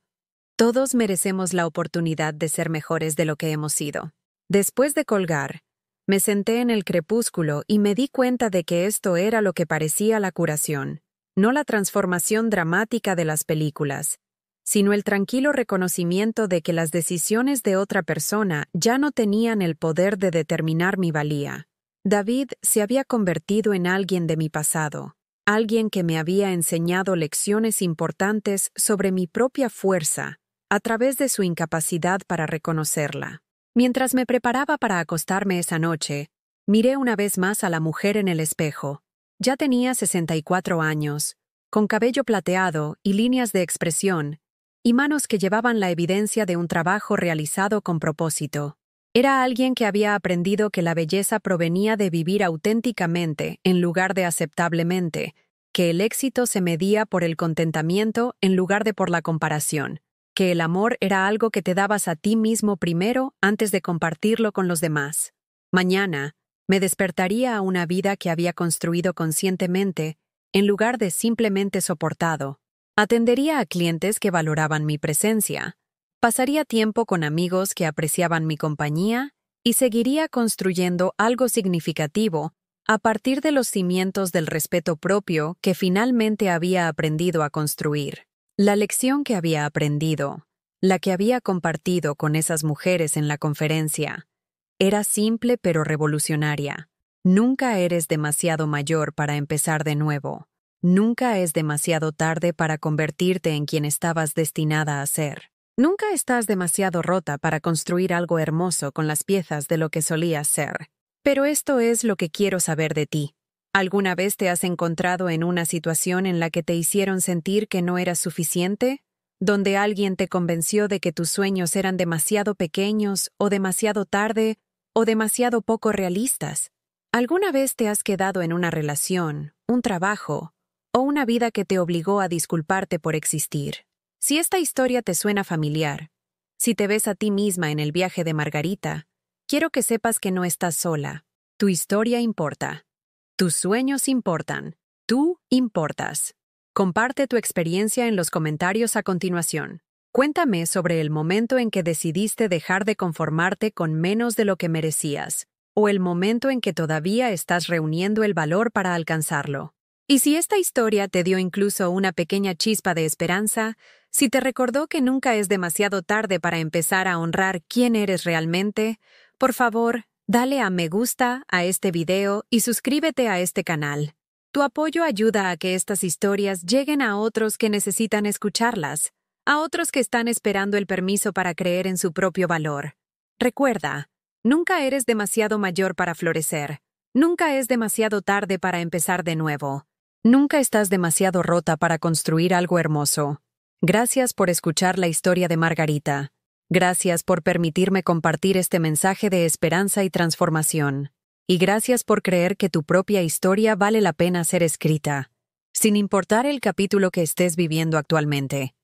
Todos merecemos la oportunidad de ser mejores de lo que hemos sido. Después de colgar, me senté en el crepúsculo y me di cuenta de que esto era lo que parecía la curación, no la transformación dramática de las películas, sino el tranquilo reconocimiento de que las decisiones de otra persona ya no tenían el poder de determinar mi valía. David se había convertido en alguien de mi pasado, alguien que me había enseñado lecciones importantes sobre mi propia fuerza a través de su incapacidad para reconocerla. Mientras me preparaba para acostarme esa noche, miré una vez más a la mujer en el espejo. Ya tenía 64 años, con cabello plateado y líneas de expresión, y manos que llevaban la evidencia de un trabajo realizado con propósito. Era alguien que había aprendido que la belleza provenía de vivir auténticamente en lugar de aceptablemente, que el éxito se medía por el contentamiento en lugar de por la comparación, que el amor era algo que te dabas a ti mismo primero antes de compartirlo con los demás. Mañana, me despertaría a una vida que había construido conscientemente en lugar de simplemente soportado. Atendería a clientes que valoraban mi presencia. Pasaría tiempo con amigos que apreciaban mi compañía y seguiría construyendo algo significativo a partir de los cimientos del respeto propio que finalmente había aprendido a construir. La lección que había aprendido, la que había compartido con esas mujeres en la conferencia, era simple pero revolucionaria. Nunca eres demasiado mayor para empezar de nuevo. Nunca es demasiado tarde para convertirte en quien estabas destinada a ser. Nunca estás demasiado rota para construir algo hermoso con las piezas de lo que solías ser. Pero esto es lo que quiero saber de ti. ¿Alguna vez te has encontrado en una situación en la que te hicieron sentir que no eras suficiente? ¿Donde alguien te convenció de que tus sueños eran demasiado pequeños, o demasiado tarde, o demasiado poco realistas? ¿Alguna vez te has quedado en una relación, un trabajo, o una vida que te obligó a disculparte por existir? Si esta historia te suena familiar, si te ves a ti misma en el viaje de Margarita, quiero que sepas que no estás sola. Tu historia importa. Tus sueños importan. Tú importas. Comparte tu experiencia en los comentarios a continuación. Cuéntame sobre el momento en que decidiste dejar de conformarte con menos de lo que merecías, o el momento en que todavía estás reuniendo el valor para alcanzarlo. Y si esta historia te dio incluso una pequeña chispa de esperanza, si te recordó que nunca es demasiado tarde para empezar a honrar quién eres realmente, por favor, dale a me gusta a este video y suscríbete a este canal. Tu apoyo ayuda a que estas historias lleguen a otros que necesitan escucharlas, a otros que están esperando el permiso para creer en su propio valor. Recuerda, nunca eres demasiado mayor para florecer. Nunca es demasiado tarde para empezar de nuevo. Nunca estás demasiado rota para construir algo hermoso. Gracias por escuchar la historia de Margarita. Gracias por permitirme compartir este mensaje de esperanza y transformación. Y gracias por creer que tu propia historia vale la pena ser escrita, sin importar el capítulo que estés viviendo actualmente.